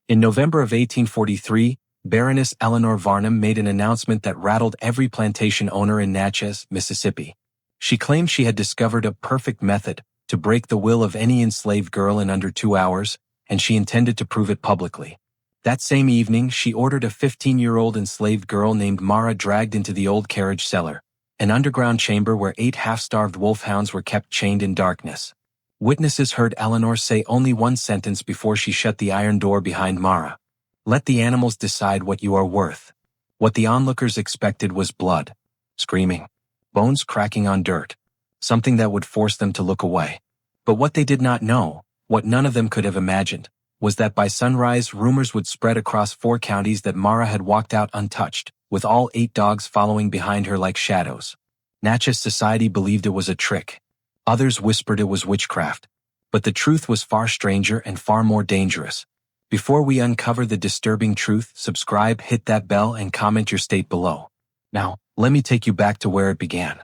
In November of 1843, Baroness Eleanor Varnham made an announcement that rattled every plantation owner in Natchez, Mississippi. She claimed she had discovered a perfect method to break the will of any enslaved girl in under 2 hours, and she intended to prove it publicly. That same evening, she ordered a 15-year-old enslaved girl named Mara dragged into the old carriage cellar, an underground chamber where 8 half-starved wolfhounds were kept chained in darkness. Witnesses heard Eleanor say only one sentence before she shut the iron door behind Mara. "Let the animals decide what you are worth." What the onlookers expected was blood, screaming, bones cracking on dirt, something that would force them to look away. But what they did not know, what none of them could have imagined, was that by sunrise rumors would spread across 4 counties that Mara had walked out untouched, with all 8 dogs following behind her like shadows. Natchez society believed it was a trick. Others whispered it was witchcraft. But the truth was far stranger and far more dangerous. Before we uncover the disturbing truth, subscribe, hit that bell, and comment your state below. Now, let me take you back to where it began.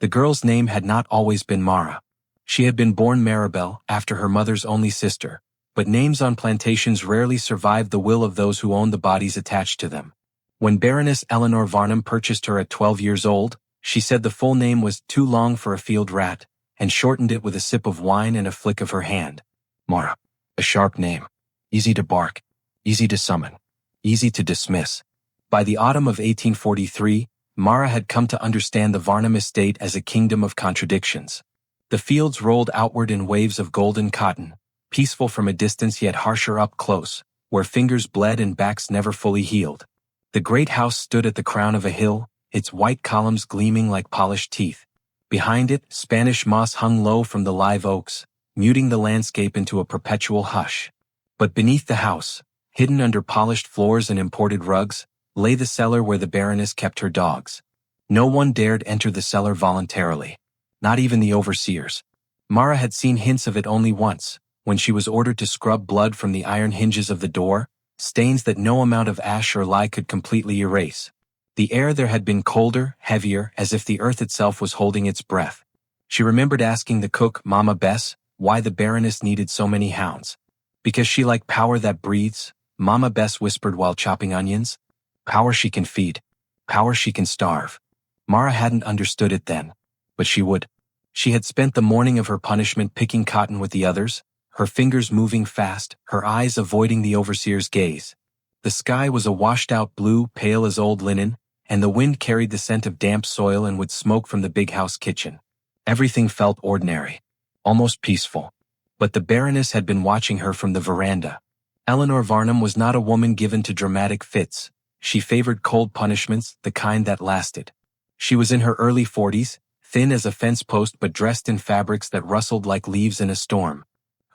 The girl's name had not always been Mara. She had been born Maribel, after her mother's only sister, but names on plantations rarely survived the will of those who owned the bodies attached to them. When Baroness Eleanor Varnham purchased her at 12 years old, she said the full name was too long for a field rat, and shortened it with a sip of wine and a flick of her hand. Mara. A sharp name. Easy to bark. Easy to summon. Easy to dismiss. By the autumn of 1843, Mara had come to understand the Varnham estate as a kingdom of contradictions. The fields rolled outward in waves of golden cotton, peaceful from a distance yet harsher up close, where fingers bled and backs never fully healed. The great house stood at the crown of a hill, its white columns gleaming like polished teeth. Behind it, Spanish moss hung low from the live oaks, muting the landscape into a perpetual hush. But beneath the house, hidden under polished floors and imported rugs, lay the cellar where the Baroness kept her dogs. No one dared enter the cellar voluntarily. Not even the overseers. Mara had seen hints of it only once, when she was ordered to scrub blood from the iron hinges of the door, stains that no amount of ash or lye could completely erase. The air there had been colder, heavier, as if the earth itself was holding its breath. She remembered asking the cook, Mama Bess, why the Baroness needed so many hounds. "Because she liked power that breathes," Mama Bess whispered while chopping onions. "Power she can feed. Power she can starve." Mara hadn't understood it then, but she would. She had spent the morning of her punishment picking cotton with the others, her fingers moving fast, her eyes avoiding the overseer's gaze. The sky was a washed-out blue, pale as old linen, and the wind carried the scent of damp soil and would smoke from the big house kitchen. Everything felt ordinary, almost peaceful. But the Baroness had been watching her from the veranda. Eleanor Varnham was not a woman given to dramatic fits. She favored cold punishments, the kind that lasted. She was in her early 40s, thin as a fence post but dressed in fabrics that rustled like leaves in a storm.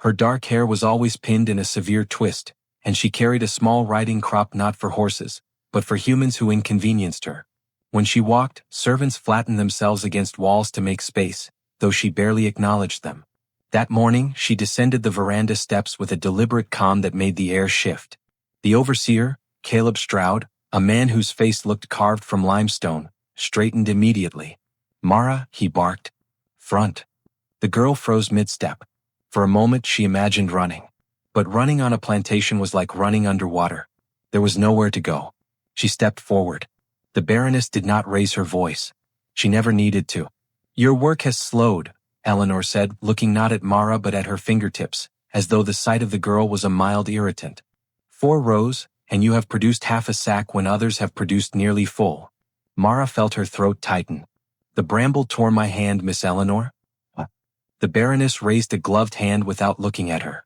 Her dark hair was always pinned in a severe twist, and she carried a small riding crop not for horses, but for humans who inconvenienced her. When she walked, servants flattened themselves against walls to make space, though she barely acknowledged them. That morning, she descended the veranda steps with a deliberate calm that made the air shift. The overseer, Caleb Stroud, a man whose face looked carved from limestone, straightened immediately. "Mara," he barked. "Front." The girl froze mid-step. For a moment she imagined running. But running on a plantation was like running underwater. There was nowhere to go. She stepped forward. The Baroness did not raise her voice. She never needed to. "Your work has slowed," Eleanor said, looking not at Mara but at her fingertips, as though the sight of the girl was a mild irritant. "4 rows, and you have produced half a sack when others have produced nearly full." Mara felt her throat tighten. "The bramble tore my hand, Miss Eleanor." The Baroness raised a gloved hand without looking at her.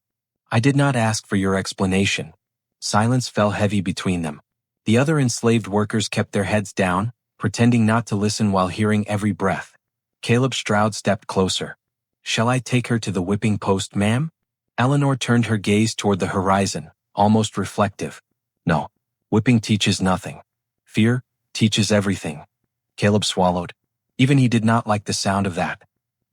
"I did not ask for your explanation." Silence fell heavy between them. The other enslaved workers kept their heads down, pretending not to listen while hearing every breath. Caleb Stroud stepped closer. "Shall I take her to the whipping post, ma'am?" Eleanor turned her gaze toward the horizon, almost reflective. "No. Whipping teaches nothing. Fear teaches everything." Caleb swallowed. Even he did not like the sound of that.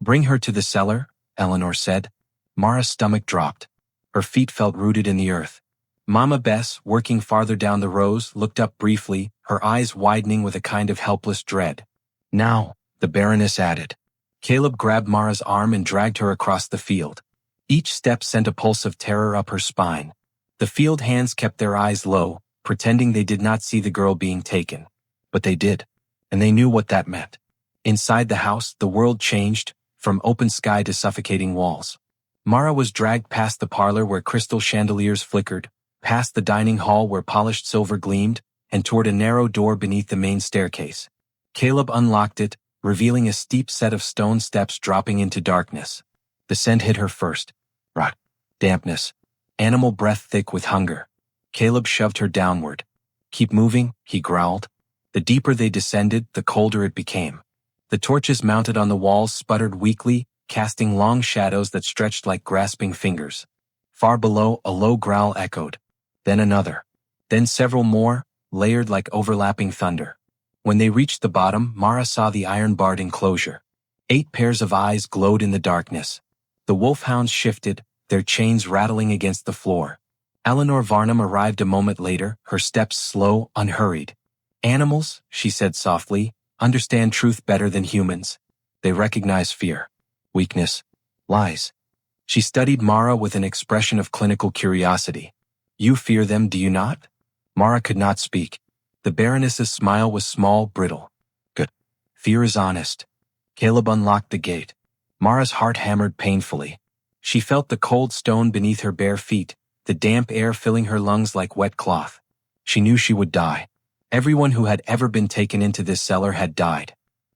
"Bring her to the cellar," Eleanor said. Mara's stomach dropped. Her feet felt rooted in the earth. Mama Bess, working farther down the rows, looked up briefly, her eyes widening with a kind of helpless dread. "Now," the Baroness added. Caleb grabbed Mara's arm and dragged her across the field. Each step sent a pulse of terror up her spine. The field hands kept their eyes low, pretending they did not see the girl being taken. But they did, and they knew what that meant. Inside the house, the world changed, from open sky to suffocating walls. Mara was dragged past the parlor where crystal chandeliers flickered, past the dining hall where polished silver gleamed, and toward a narrow door beneath the main staircase. Caleb unlocked it, revealing a steep set of stone steps dropping into darkness. The scent hit her first. Rot. Dampness. Animal breath thick with hunger. Caleb shoved her downward. Keep moving, he growled. The deeper they descended, the colder it became. The torches mounted on the walls sputtered weakly, casting long shadows that stretched like grasping fingers. Far below, a low growl echoed. Then another. Then several more, layered like overlapping thunder. When they reached the bottom, Mara saw the iron-barred enclosure. 8 pairs of eyes glowed in the darkness. The wolfhounds shifted, their chains rattling against the floor. Eleanor Varnham arrived a moment later, her steps slow, unhurried. Animals, she said softly, understand truth better than humans. They recognize fear, weakness, lies. She studied Mara with an expression of clinical curiosity. You fear them, do you not? Mara could not speak. The Baroness's smile was small, brittle. Good. Fear is honest. Caleb unlocked the gate. Mara's heart hammered painfully. She felt the cold stone beneath her bare feet, the damp air filling her lungs like wet cloth. She knew she would die. Everyone who had ever been taken into this cellar had died.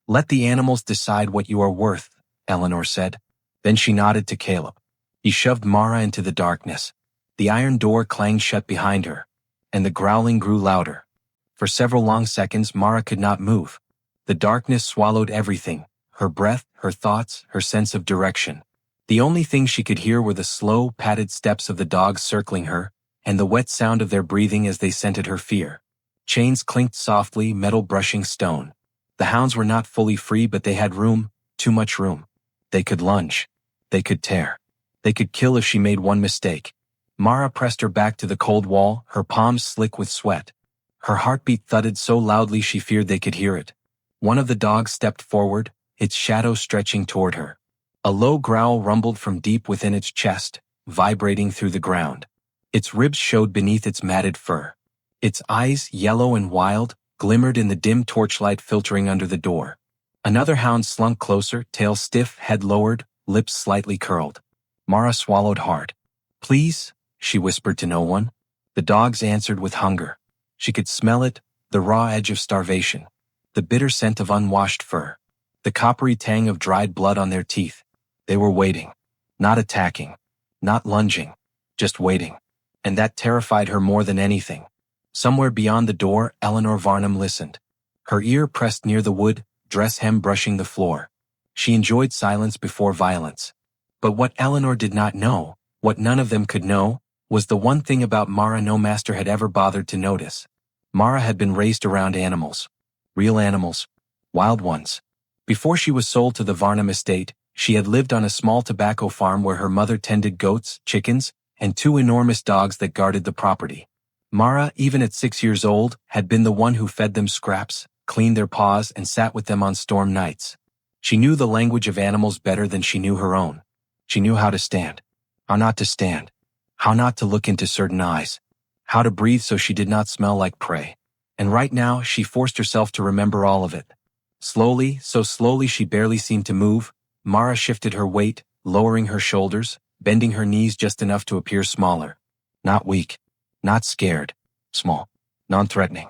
Let the animals decide what you are worth, Eleanor said. Then she nodded to Caleb. He shoved Mara into the darkness. The iron door clanged shut behind her, and the growling grew louder. For several long seconds, Mara could not move. The darkness swallowed everything, her breath, her thoughts, her sense of direction. The only thing she could hear were the slow, padded steps of the dogs circling her, and the wet sound of their breathing as they scented her fear. Chains clinked softly, metal brushing stone. The hounds were not fully free, but they had room, too much room. They could lunge. They could tear. They could kill if she made one mistake. Mara pressed her back to the cold wall, her palms slick with sweat. Her heartbeat thudded so loudly she feared they could hear it. One of the dogs stepped forward, its shadow stretching toward her. A low growl rumbled from deep within its chest, vibrating through the ground. Its ribs showed beneath its matted fur. Its eyes, yellow and wild, glimmered in the dim torchlight filtering under the door. Another hound slunk closer, tail stiff, head lowered, lips slightly curled. Mara swallowed hard. Please, she whispered to no one. The dogs answered with hunger. She could smell it, the raw edge of starvation, the bitter scent of unwashed fur, the coppery tang of dried blood on their teeth. They were waiting, not attacking, not lunging, just waiting. And that terrified her more than anything. Somewhere beyond the door, Eleanor Varnham listened. Her ear pressed near the wood, dress hem brushing the floor. She enjoyed silence before violence. But what Eleanor did not know, what none of them could know, was the one thing about Mara no master had ever bothered to notice. Mara had been raised around animals. Real animals. Wild ones. Before she was sold to the Varnham estate, she had lived on a small tobacco farm where her mother tended goats, chickens, and 2 enormous dogs that guarded the property. Mara, even at 6 years old, had been the one who fed them scraps, cleaned their paws, and sat with them on storm nights. She knew the language of animals better than she knew her own. She knew how to stand, how not to stand, how not to look into certain eyes, how to breathe so she did not smell like prey. And right now, she forced herself to remember all of it. Slowly, so slowly she barely seemed to move, Mara shifted her weight, lowering her shoulders, bending her knees just enough to appear smaller. Not weak. Not scared. Small. Non-threatening.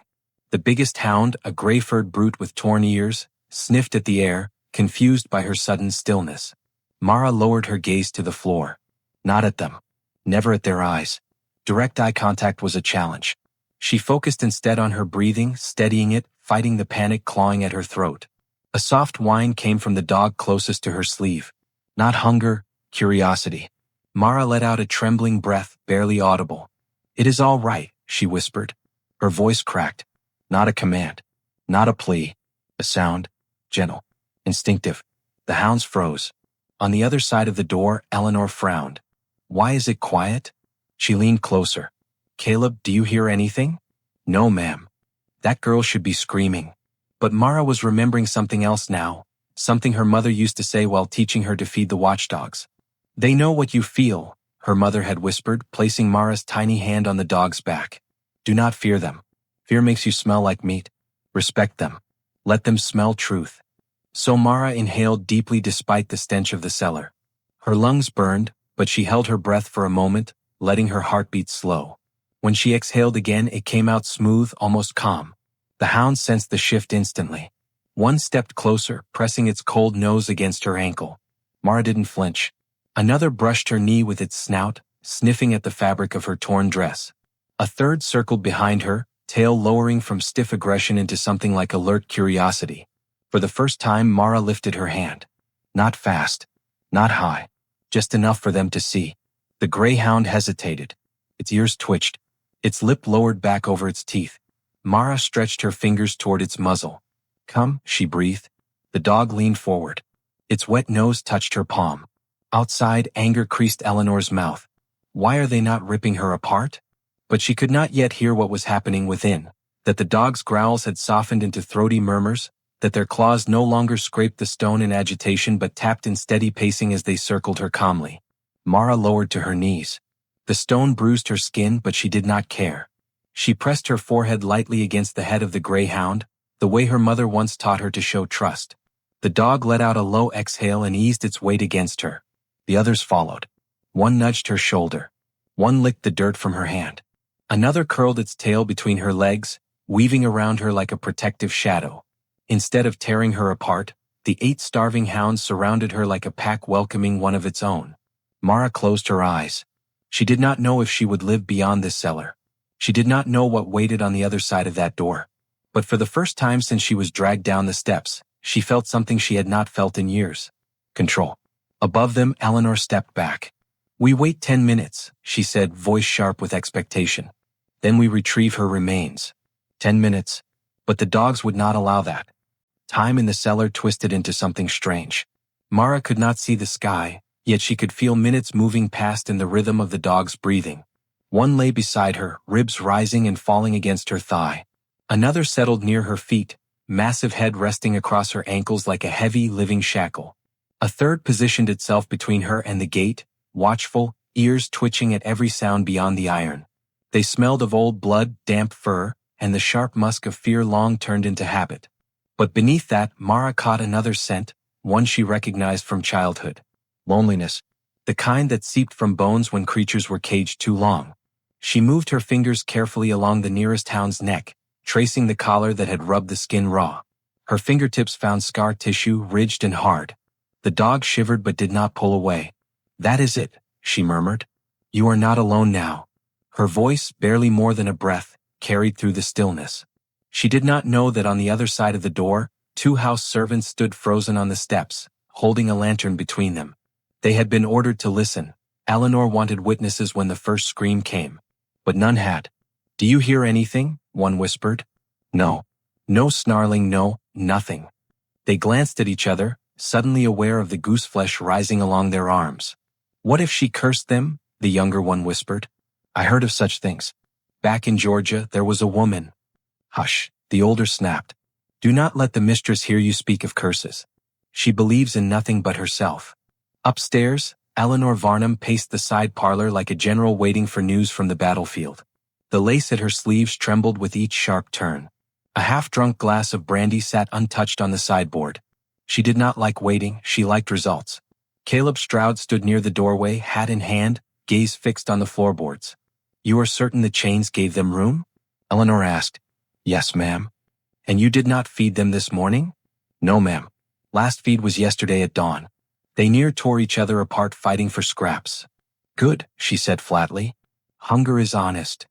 The biggest hound, a gray-furred brute with torn ears, sniffed at the air, confused by her sudden stillness. Mara lowered her gaze to the floor. Not at them. Never at their eyes. Direct eye contact was a challenge. She focused instead on her breathing, steadying it, fighting the panic clawing at her throat. A soft whine came from the dog closest to her sleeve. Not hunger, curiosity. Mara let out a trembling breath, barely audible. It is all right, she whispered. Her voice cracked. Not a command. Not a plea. A sound. Gentle. Instinctive. The hounds froze. On the other side of the door, Eleanor frowned. Why is it quiet? She leaned closer. Caleb, do you hear anything? No, ma'am. That girl should be screaming. But Mara was remembering something else now, something her mother used to say while teaching her to feed the watchdogs. They know what you feel, her mother had whispered, placing Mara's tiny hand on the dog's back. Do not fear them. Fear makes you smell like meat. Respect them. Let them smell truth. So Mara inhaled deeply despite the stench of the cellar. Her lungs burned, but she held her breath for a moment, letting her heartbeat slow. When she exhaled again, it came out smooth, almost calm. The hound sensed the shift instantly. One stepped closer, pressing its cold nose against her ankle. Mara didn't flinch. Another brushed her knee with its snout, sniffing at the fabric of her torn dress. A third circled behind her, tail lowering from stiff aggression into something like alert curiosity. For the first time, Mara lifted her hand. Not fast. Not high. Just enough for them to see. The greyhound hesitated. Its ears twitched. Its lip lowered back over its teeth. Mara stretched her fingers toward its muzzle. Come, she breathed. The dog leaned forward. Its wet nose touched her palm. Outside, anger creased Eleanor's mouth. Why are they not ripping her apart? But she could not yet hear what was happening within. That the dog's growls had softened into throaty murmurs, that their claws no longer scraped the stone in agitation but tapped in steady pacing as they circled her calmly. Mara lowered to her knees. The stone bruised her skin, but she did not care. She pressed her forehead lightly against the head of the greyhound, the way her mother once taught her to show trust. The dog let out a low exhale and eased its weight against her. The others followed. One nudged her shoulder. One licked the dirt from her hand. Another curled its tail between her legs, weaving around her like a protective shadow. Instead of tearing her apart, the 8 starving hounds surrounded her like a pack welcoming one of its own. Mara closed her eyes. She did not know if she would live beyond this cellar. She did not know what waited on the other side of that door. But for the first time since she was dragged down the steps, she felt something she had not felt in years. Control. Above them, Eleanor stepped back. We wait 10 minutes, she said, voice sharp with expectation. Then we retrieve her remains. 10 minutes. But the dogs would not allow that. Time in the cellar twisted into something strange. Mara could not see the sky, yet she could feel minutes moving past in the rhythm of the dog's breathing. One lay beside her, ribs rising and falling against her thigh. Another settled near her feet, massive head resting across her ankles like a heavy, living shackle. A third positioned itself between her and the gate, watchful, ears twitching at every sound beyond the iron. They smelled of old blood, damp fur, and the sharp musk of fear long turned into habit. But beneath that, Mara caught another scent, one she recognized from childhood. Loneliness. The kind that seeped from bones when creatures were caged too long. She moved her fingers carefully along the nearest hound's neck, tracing the collar that had rubbed the skin raw. Her fingertips found scar tissue, ridged and hard. The dog shivered but did not pull away. That is it, she murmured. You are not alone now. Her voice, barely more than a breath, carried through the stillness. She did not know that on the other side of the door, 2 house servants stood frozen on the steps, holding a lantern between them. They had been ordered to listen. Eleanor wanted witnesses when the first scream came. But none had. Do you hear anything? One whispered. No. No snarling, no, nothing. They glanced at each other, suddenly aware of the gooseflesh rising along their arms. What if she cursed them? The younger one whispered. I heard of such things. Back in Georgia, there was a woman. Hush, the older snapped. Do not let the mistress hear you speak of curses. She believes in nothing but herself. Upstairs, Eleanor Varnham paced the side parlor like a general waiting for news from the battlefield. The lace at her sleeves trembled with each sharp turn. A half-drunk glass of brandy sat untouched on the sideboard. She did not like waiting, she liked results. Caleb Stroud stood near the doorway, hat in hand, gaze fixed on the floorboards. You are certain the chains gave them room? Eleanor asked. Yes, ma'am. And you did not feed them this morning? No, ma'am. Last feed was yesterday at dawn. They near tore each other apart fighting for scraps. Good, she said flatly. Hunger is honest.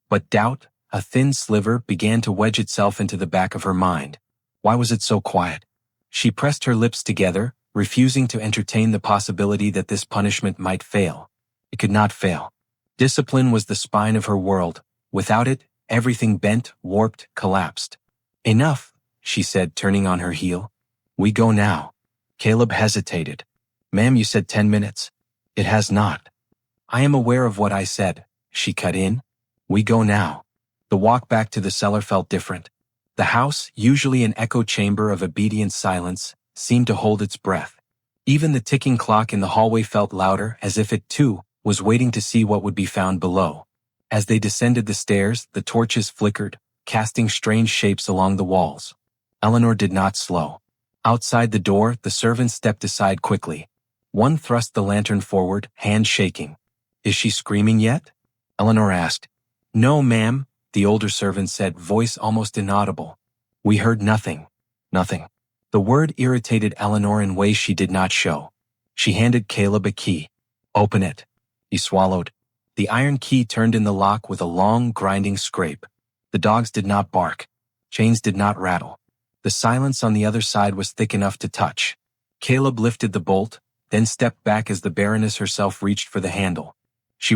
But doubt, a thin sliver, began to wedge itself into the back of her mind. Why was it so quiet? She pressed her lips together, refusing to entertain the possibility that this punishment might fail. It could not fail. Discipline was the spine of her world. Without it, everything bent, warped, collapsed. Enough, she said, turning on her heel. We go now. Caleb hesitated. Ma'am, you said 10 minutes. It has not. I am aware of what I said, she cut in. We go now. The walk back to the cellar felt different. The house, usually an echo chamber of obedient silence, seemed to hold its breath. Even the ticking clock in the hallway felt louder, as if it, too, was waiting to see what would be found below. As they descended the stairs, the torches flickered, casting strange shapes along the walls. Eleanor did not slow. Outside the door, the servants stepped aside quickly. One thrust the lantern forward, hand shaking. "Is she screaming yet?" Eleanor asked. "No, ma'am," the older servant said, voice almost inaudible. "We heard nothing. Nothing." The word irritated Eleanor in ways she did not show. She handed Caleb a key. "Open it." He swallowed. The iron key turned in the lock with a long, grinding scrape. The dogs did not bark. Chains did not rattle. The silence on the other side was thick enough to touch. Caleb lifted the bolt, then stepped back as the Baroness herself reached for the handle. She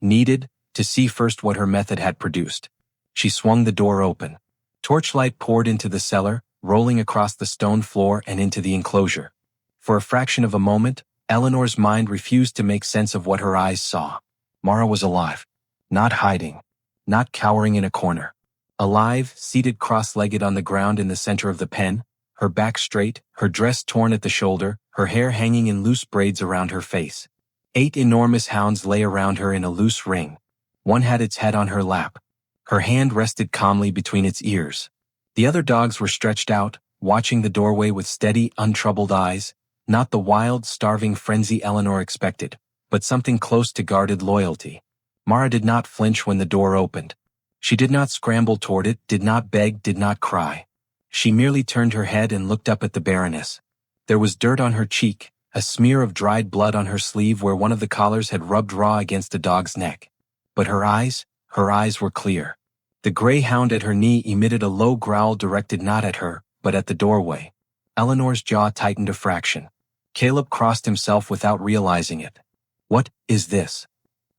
needed, to see first what her method had produced. She swung the door open. Torchlight poured into the cellar, rolling across the stone floor and into the enclosure. For a fraction of a moment, Eleanor's mind refused to make sense of what her eyes saw. Mara was alive. Not hiding. Not cowering in a corner. Alive, seated cross-legged on the ground in the center of the pen, her back straight, her dress torn at the shoulder, her hair hanging in loose braids around her face. 8 enormous hounds lay around her in a loose ring. One had its head on her lap. Her hand rested calmly between its ears. The other dogs were stretched out, watching the doorway with steady, untroubled eyes, not the wild, starving frenzy Eleanor expected, but something close to guarded loyalty. Mara did not flinch when the door opened. She did not scramble toward it, did not beg, did not cry. She merely turned her head and looked up at the Baroness. There was dirt on her cheek, a smear of dried blood on her sleeve where one of the collars had rubbed raw against a dog's neck. But her eyes were clear. The gray hound at her knee emitted a low growl directed not at her, but at the doorway. Eleanor's jaw tightened a fraction. Caleb crossed himself without realizing it. "What is this?"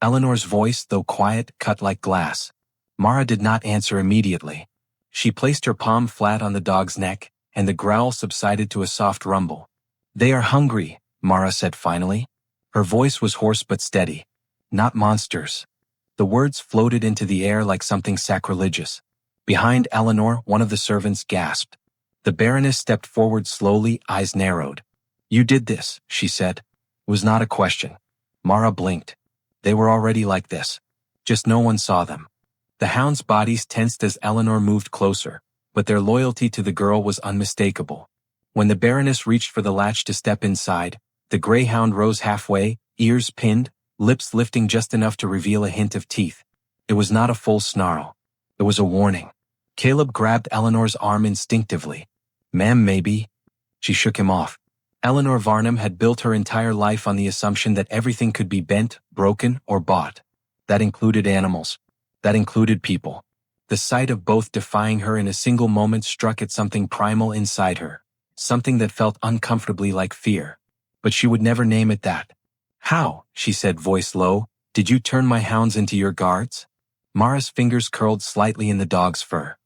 Eleanor's voice, though quiet, cut like glass. Mara did not answer immediately. She placed her palm flat on the dog's neck, and the growl subsided to a soft rumble. "They are hungry," Mara said finally. Her voice was hoarse but steady. "Not monsters." The words floated into the air like something sacrilegious. Behind Eleanor, one of the servants gasped. The Baroness stepped forward slowly, eyes narrowed. "You did this," she said. It was not a question. Mara blinked. They were already like this. Just no one saw them. The hounds' bodies tensed as Eleanor moved closer, but their loyalty to the girl was unmistakable. When the Baroness reached for the latch to step inside, the greyhound rose halfway, ears pinned, lips lifting just enough to reveal a hint of teeth. It was not a full snarl. It was a warning. Caleb grabbed Eleanor's arm instinctively. "Ma'am, maybe." She shook him off. Eleanor Varnham had built her entire life on the assumption that everything could be bent, broken, or bought. That included animals. That included people. The sight of both defying her in a single moment struck at something primal inside her, something that felt uncomfortably like fear. But she would never name it that. "How," she said, voice low, "did you turn my hounds into your guards?" Mara's fingers curled slightly in the dog's fur.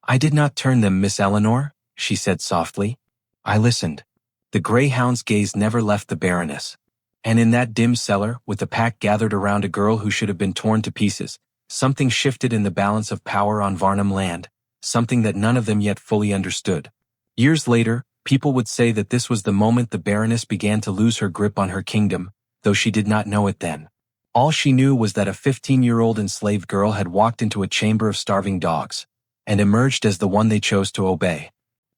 "I did not turn them, Miss Eleanor," she said softly. "I listened." The greyhound's gaze never left the Baroness. And in that dim cellar, with the pack gathered around a girl who should have been torn to pieces, something shifted in the balance of power on Varnham land, something that none of them yet fully understood. Years later, people would say that this was the moment the Baroness began to lose her grip on her kingdom, though she did not know it then. All she knew was that a 15-year-old enslaved girl had walked into a chamber of starving dogs, and emerged as the one they chose to obey.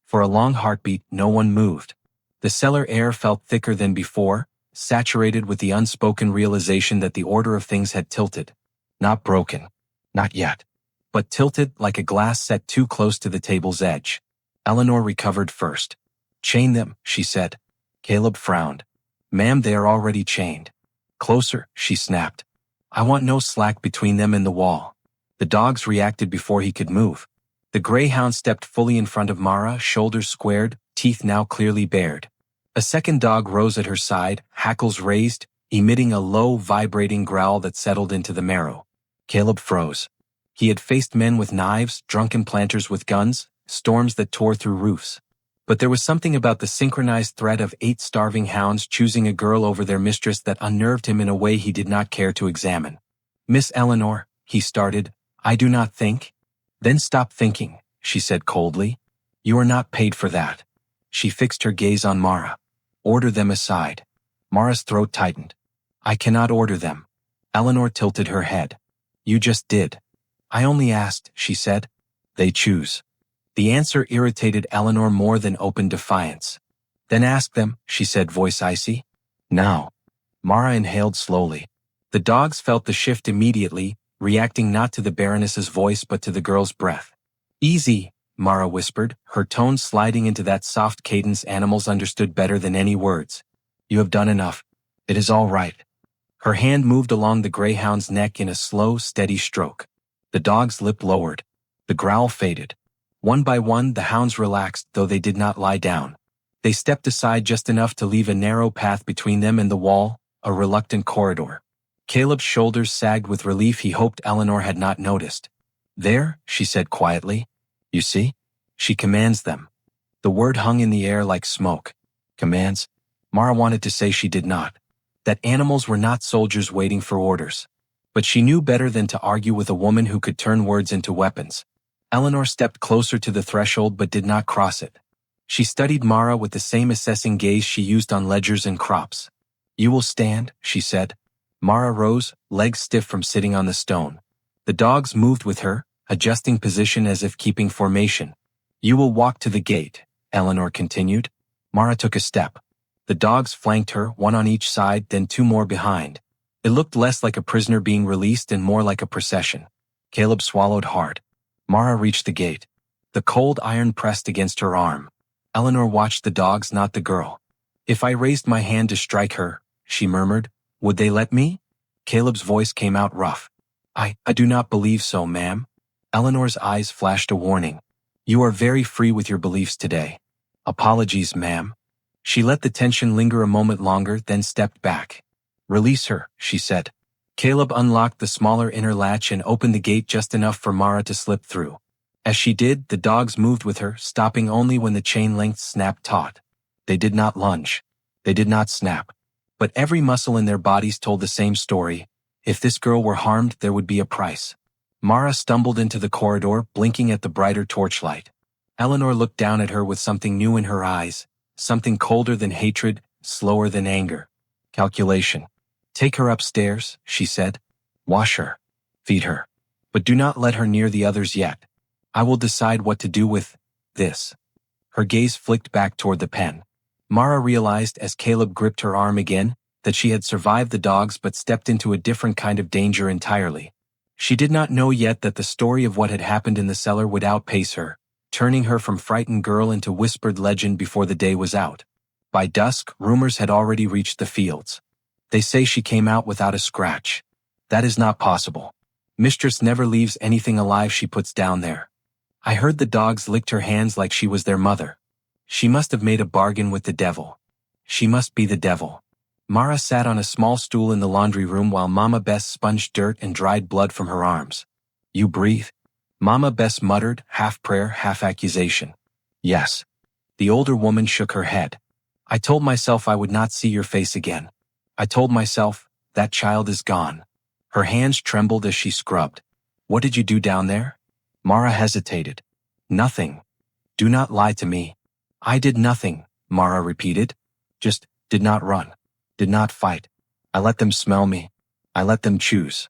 For a long heartbeat, no one moved. The cellar air felt thicker than before, saturated with the unspoken realization that the order of things had tilted. Not broken. Not yet. But tilted like a glass set too close to the table's edge. Eleanor recovered first. "Chain them," she said. Caleb frowned. "Ma'am, they are already chained." "Closer," she snapped. "I want no slack between them and the wall." The dogs reacted before he could move. The greyhound stepped fully in front of Mara, shoulders squared, teeth now clearly bared. A second dog rose at her side, hackles raised, emitting a low, vibrating growl that settled into the marrow. Caleb froze. He had faced men with knives, drunken planters with guns, storms that tore through roofs. But there was something about the synchronized threat of 8 starving hounds choosing a girl over their mistress that unnerved him in a way he did not care to examine. "Miss Eleanor," he started, "I do not think." "Then stop thinking," she said coldly. "You are not paid for that." She fixed her gaze on Mara. "Order them aside." Mara's throat tightened. "I cannot order them." Eleanor tilted her head. You just did. I only asked, she said. They choose. The answer irritated Eleanor more than open defiance. Then ask them, she said, voice icy. Now. Mara inhaled slowly. The dogs felt the shift immediately, reacting not to the Baroness's voice but to the girl's breath. Easy, Mara whispered, her tone sliding into that soft cadence animals understood better than any words. You have done enough. It is all right. Her hand moved along the greyhound's neck in a slow, steady stroke. The dog's lip lowered. The growl faded. One by one, the hounds relaxed, though they did not lie down. They stepped aside just enough to leave a narrow path between them and the wall, a reluctant corridor. Caleb's shoulders sagged with relief he hoped Eleanor had not noticed. There, she said quietly. You see? She commands them. The word hung in the air like smoke. Commands? Mara wanted to say she did not. That animals were not soldiers waiting for orders. But she knew better than to argue with a woman who could turn words into weapons. Eleanor stepped closer to the threshold but did not cross it. She studied Mara with the same assessing gaze she used on ledgers and crops. You will stand, she said. Mara rose, legs stiff from sitting on the stone. The dogs moved with her, adjusting position as if keeping formation. You will walk to the gate, Eleanor continued. Mara took a step. The dogs flanked her, one on each side, then two more behind. It looked less like a prisoner being released and more like a procession. Caleb swallowed hard. Mara reached the gate. The cold iron pressed against her arm. Eleanor watched the dogs, not the girl. If I raised my hand to strike her, she murmured, would they let me? Caleb's voice came out rough. I do not believe so, ma'am. Eleanor's eyes flashed a warning. You are very free with your beliefs today. Apologies, ma'am. She let the tension linger a moment longer, then stepped back. Release her, she said. Caleb unlocked the smaller inner latch and opened the gate just enough for Mara to slip through. As she did, the dogs moved with her, stopping only when the chain length snapped taut. They did not lunge. They did not snap. But every muscle in their bodies told the same story. If this girl were harmed, there would be a price. Mara stumbled into the corridor, blinking at the brighter torchlight. Eleanor looked down at her with something new in her eyes, something colder than hatred, slower than anger. Calculation. Take her upstairs, she said. Wash her. Feed her. But do not let her near the others yet. I will decide what to do with this. Her gaze flicked back toward the pen. Mara realized as Caleb gripped her arm again that she had survived the dogs but stepped into a different kind of danger entirely. She did not know yet that the story of what had happened in the cellar would outpace her, turning her from frightened girl into whispered legend before the day was out. By dusk, rumors had already reached the fields. They say she came out without a scratch. That is not possible. Mistress never leaves anything alive she puts down there. I heard the dogs licked her hands like she was their mother. She must have made a bargain with the devil. She must be the devil. Mara sat on a small stool in the laundry room while Mama Bess sponged dirt and dried blood from her arms. You breathe? Mama Bess muttered, half prayer, half accusation. Yes. The older woman shook her head. I told myself I would not see your face again. I told myself, that child is gone. Her hands trembled as she scrubbed. What did you do down there? Mara hesitated. Nothing. Do not lie to me. I did nothing, Mara repeated. Just did not run. Did not fight. I let them smell me. I let them choose.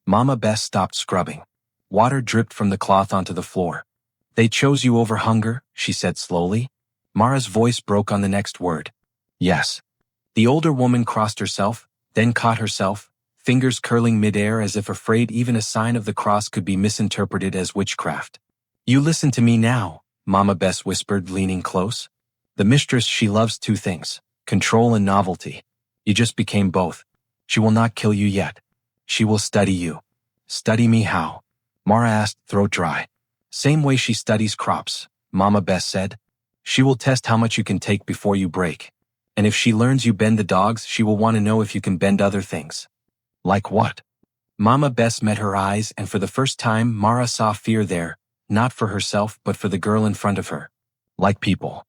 Mama Bess stopped scrubbing. Water dripped from the cloth onto the floor. They chose you over hunger, she said slowly. Mara's voice broke on the next word. Yes. The older woman crossed herself, then caught herself, fingers curling midair as if afraid even a sign of the cross could be misinterpreted as witchcraft. You listen to me now, Mama Bess whispered, leaning close. The mistress, she loves two things, control and novelty. You just became both. She will not kill you yet. She will study you. Study me how? Mara asked, throat dry. Same way she studies crops, Mama Bess said. She will test how much you can take before you break. And if she learns you bend the dogs, she will want to know if you can bend other things. Like what? Mama Bess met her eyes, and for the first time Mara saw fear there, not for herself but for the girl in front of her. Like people.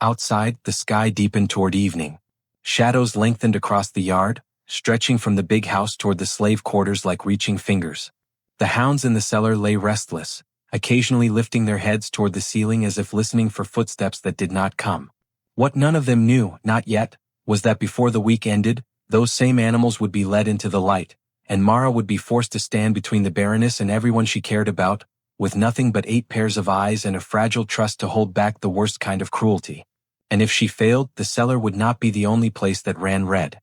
Outside, the sky deepened toward evening. Shadows lengthened across the yard, stretching from the big house toward the slave quarters like reaching fingers. The hounds in the cellar lay restless, occasionally lifting their heads toward the ceiling as if listening for footsteps that did not come. What none of them knew, not yet, was that before the week ended, those same animals would be led into the light, and Mara would be forced to stand between the Baroness and everyone she cared about, with nothing but 8 pairs of eyes and a fragile trust to hold back the worst kind of cruelty. And if she failed, the cellar would not be the only place that ran red.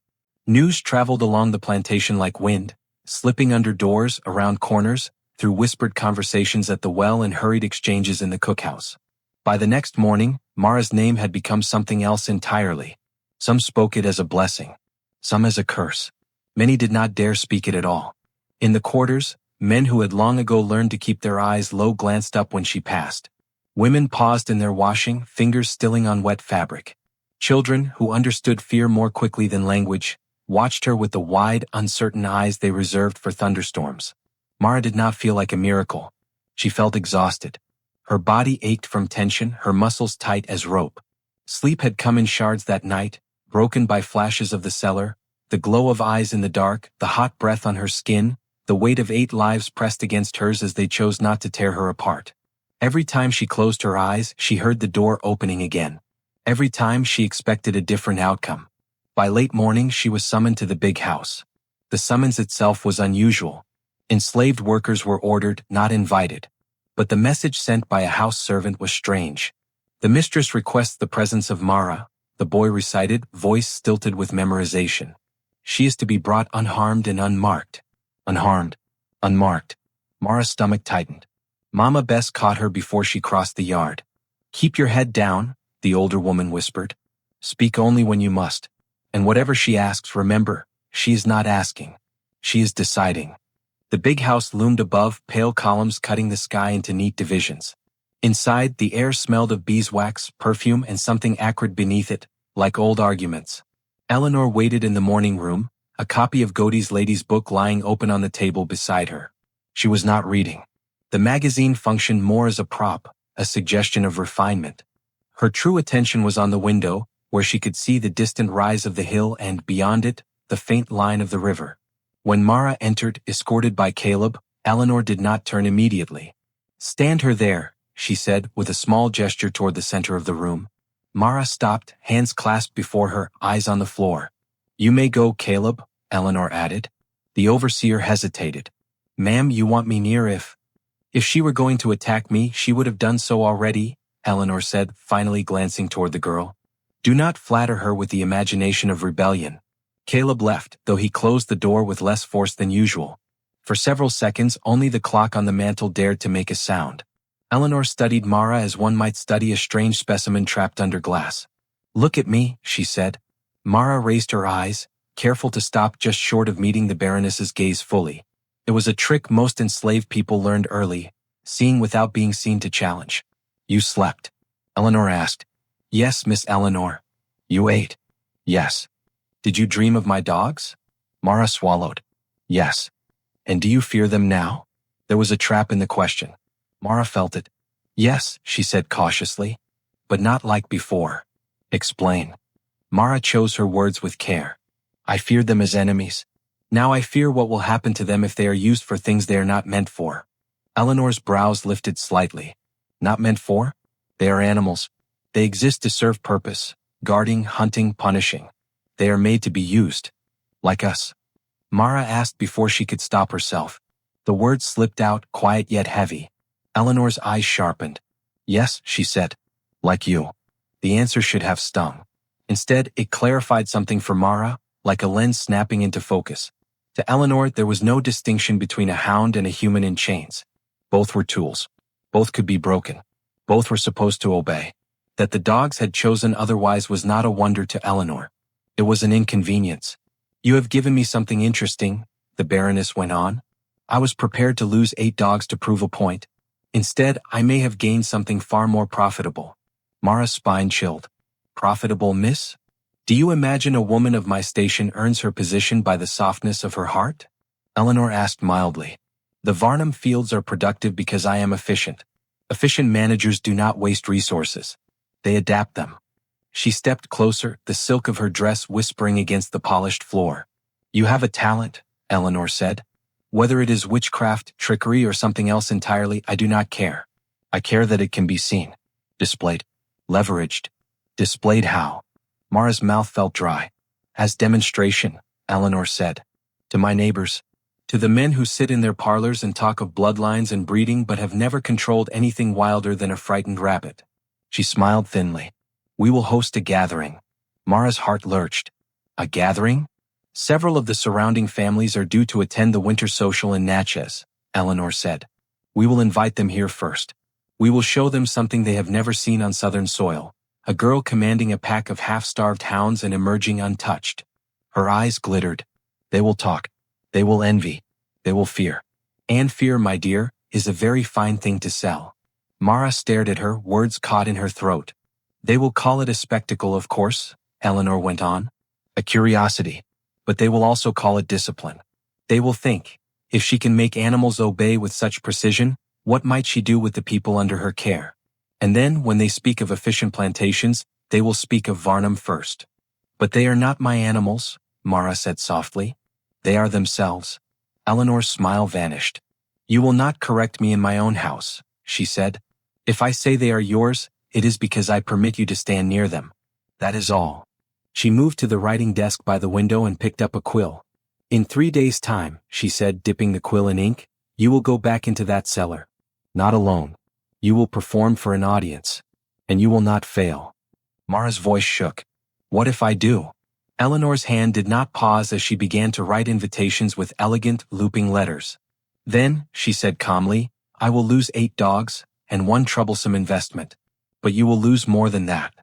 News traveled along the plantation like wind, slipping under doors, around corners, through whispered conversations at the well and hurried exchanges in the cookhouse. By the next morning, Mara's name had become something else entirely. Some spoke it as a blessing, some as a curse. Many did not dare speak it at all. In the quarters, men who had long ago learned to keep their eyes low glanced up when she passed. Women paused in their washing, fingers stilling on wet fabric. Children, who understood fear more quickly than language, watched her with the wide, uncertain eyes they reserved for thunderstorms. Mara did not feel like a miracle. She felt exhausted. Her body ached from tension, her muscles tight as rope. Sleep had come in shards that night, broken by flashes of the cellar, the glow of eyes in the dark, the hot breath on her skin, the weight of 8 lives pressed against hers as they chose not to tear her apart. Every time she closed her eyes, she heard the door opening again. Every time she expected a different outcome. By late morning, she was summoned to the big house. The summons itself was unusual. Enslaved workers were ordered, not invited. But the message sent by a house servant was strange. The mistress requests the presence of Mara, the boy recited, voice stilted with memorization. She is to be brought unharmed and unmarked. Unharmed. Unmarked. Mara's stomach tightened. Mama Bess caught her before she crossed the yard. Keep your head down, the older woman whispered. Speak only when you must. And whatever she asks, remember, she is not asking. She is deciding. The big house loomed above, pale columns cutting the sky into neat divisions. Inside, the air smelled of beeswax, perfume, and something acrid beneath it, like old arguments. Eleanor waited in the morning room, a copy of Godey's Lady's Book lying open on the table beside her. She was not reading. The magazine functioned more as a prop, a suggestion of refinement. Her true attention was on the window, where she could see the distant rise of the hill and, beyond it, the faint line of the river. When Mara entered, escorted by Caleb, Eleanor did not turn immediately. Stand her there, she said, with a small gesture toward the center of the room. Mara stopped, hands clasped before her, eyes on the floor. You may go, Caleb, Eleanor added. The overseer hesitated. Ma'am, you want me near if she were going to attack me, she would have done so already, Eleanor said, finally glancing toward the girl. Do not flatter her with the imagination of rebellion. Caleb left, though he closed the door with less force than usual. For several seconds, only the clock on the mantel dared to make a sound. Eleanor studied Mara as one might study a strange specimen trapped under glass. Look at me, she said. Mara raised her eyes, careful to stop just short of meeting the Baroness's gaze fully. It was a trick most enslaved people learned early, seeing without being seen to challenge. You slept? Eleanor asked. Yes, Miss Eleanor. You ate? Yes. Did you dream of my dogs? Mara swallowed. Yes. And do you fear them now? There was a trap in the question. Mara felt it. Yes, she said cautiously. But not like before. Explain. Mara chose her words with care. I feared them as enemies. Now I fear what will happen to them if they are used for things they are not meant for. Eleanor's brows lifted slightly. Not meant for? They are animals. They exist to serve purpose, guarding, hunting, punishing. They are made to be used. Like us. Mara asked before she could stop herself. The words slipped out, quiet yet heavy. Eleanor's eyes sharpened. Yes, she said. Like you. The answer should have stung. Instead, it clarified something for Mara, like a lens snapping into focus. To Eleanor, there was no distinction between a hound and a human in chains. Both were tools. Both could be broken. Both were supposed to obey. That the dogs had chosen otherwise was not a wonder to Eleanor. It was an inconvenience. You have given me something interesting, the Baroness went on. I was prepared to lose 8 dogs to prove a point. Instead, I may have gained something far more profitable. Mara's spine chilled. Profitable, miss? Do you imagine a woman of my station earns her position by the softness of her heart? Eleanor asked mildly. The Varnham fields are productive because I am efficient. Efficient managers do not waste resources. They adapt them. She stepped closer, the silk of her dress whispering against the polished floor. You have a talent, Eleanor said. Whether it is witchcraft, trickery, or something else entirely, I do not care. I care that it can be seen. Displayed. Leveraged. Displayed how? Mara's mouth felt dry. As demonstration, Eleanor said. To my neighbors. To the men who sit in their parlors and talk of bloodlines and breeding but have never controlled anything wilder than a frightened rabbit. She smiled thinly. We will host a gathering. Mara's heart lurched. A gathering? Several of the surrounding families are due to attend the winter social in Natchez, Eleanor said. We will invite them here first. We will show them something they have never seen on southern soil. A girl commanding a pack of half-starved hounds and emerging untouched. Her eyes glittered. They will talk. They will envy. They will fear. And fear, my dear, is a very fine thing to sell. Mara stared at her, words caught in her throat. They will call it a spectacle, of course, Eleanor went on. A curiosity. But they will also call it discipline. They will think, if she can make animals obey with such precision, what might she do with the people under her care? And then, when they speak of efficient plantations, they will speak of Varnham first. But they are not my animals, Mara said softly. They are themselves. Eleanor's smile vanished. You will not correct me in my own house, she said. If I say they are yours, it is because I permit you to stand near them. That is all. She moved to the writing desk by the window and picked up a quill. In 3 days' time, she said, dipping the quill in ink, you will go back into that cellar. Not alone. You will perform for an audience. And you will not fail. Mara's voice shook. What if I do? Eleanor's hand did not pause as she began to write invitations with elegant, looping letters. Then, she said calmly, I will lose 8 dogs, and 1 troublesome investment. But you will lose more than that.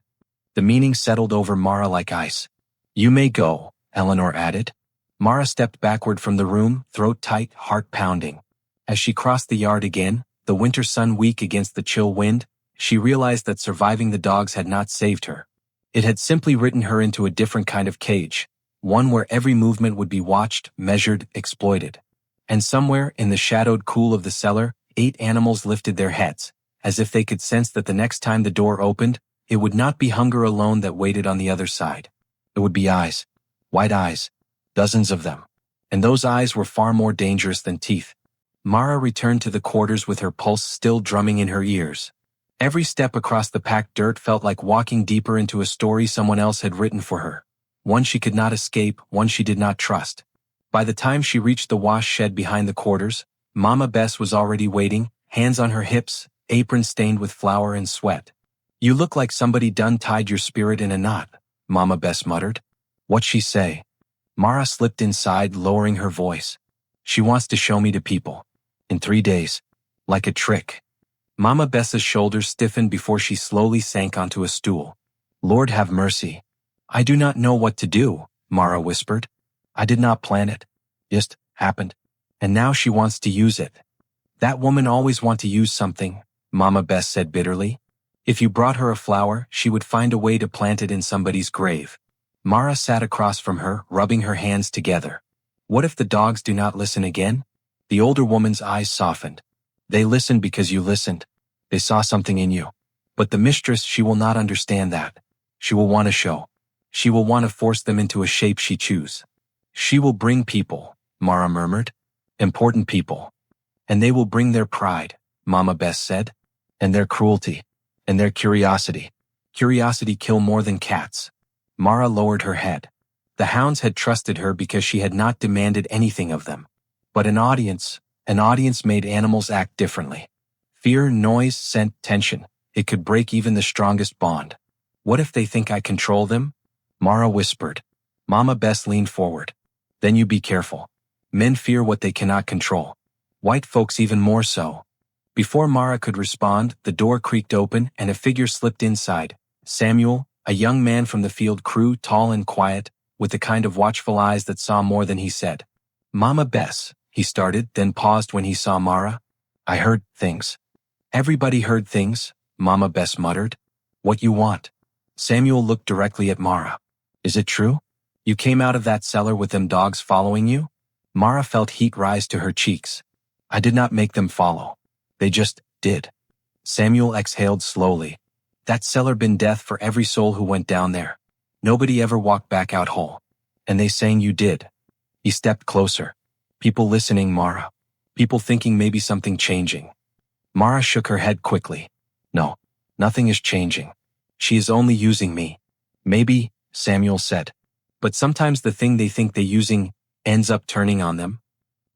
The meaning settled over Mara like ice. You may go, Eleanor added. Mara stepped backward from the room, throat tight, heart pounding. As she crossed the yard again, the winter sun weak against the chill wind, she realized that surviving the dogs had not saved her. It had simply written her into a different kind of cage, one where every movement would be watched, measured, exploited. And somewhere, in the shadowed cool of the cellar, 8 animals lifted their heads, as if they could sense that the next time the door opened, it would not be hunger alone that waited on the other side. It would be eyes. White eyes. Dozens of them. And those eyes were far more dangerous than teeth. Mara returned to the quarters with her pulse still drumming in her ears. Every step across the packed dirt felt like walking deeper into a story someone else had written for her. One she could not escape, one she did not trust. By the time she reached the wash shed behind the quarters, Mama Bess was already waiting, hands on her hips, apron stained with flour and sweat. You look like somebody done tied your spirit in a knot, Mama Bess muttered. What'd she say? Mara slipped inside, lowering her voice. She wants to show me to people. In 3 days. Like a trick. Mama Bess's shoulders stiffened before she slowly sank onto a stool. Lord have mercy. I do not know what to do, Mara whispered. I did not plan it. Just happened. And now she wants to use it. That woman always want to use something, Mama Bess said bitterly. If you brought her a flower, she would find a way to plant it in somebody's grave. Mara sat across from her, rubbing her hands together. What if the dogs do not listen again? The older woman's eyes softened. They listened because you listened. They saw something in you. But the mistress, she will not understand that. She will want to show. She will want to force them into a shape she choose. She will bring people, Mara murmured. Important people. And they will bring their pride, Mama Bess said. And their cruelty. And their curiosity. Curiosity kill more than cats. Mara lowered her head. The hounds had trusted her because she had not demanded anything of them. But an audience made animals act differently. Fear, noise, scent, tension. It could break even the strongest bond. What if they think I control them? Mara whispered. Mama Bess leaned forward. Then you be careful. Men fear what they cannot control. White folks even more so. Before Mara could respond, the door creaked open and a figure slipped inside. Samuel, a young man from the field crew, tall and quiet, with the kind of watchful eyes that saw more than he said. Mama Bess, he started, then paused when he saw Mara. I heard things. Everybody heard things, Mama Bess muttered. What you want? Samuel looked directly at Mara. Is it true? You came out of that cellar with them dogs following you? Mara felt heat rise to her cheeks. I did not make them follow. They just did. Samuel exhaled slowly. That cellar been death for every soul who went down there. Nobody ever walked back out whole. And they saying you did. He stepped closer. People listening, Mara. People thinking maybe something changing. Mara shook her head quickly. No, nothing is changing. She is only using me. Maybe, Samuel said. But sometimes the thing they think they're using ends up turning on them.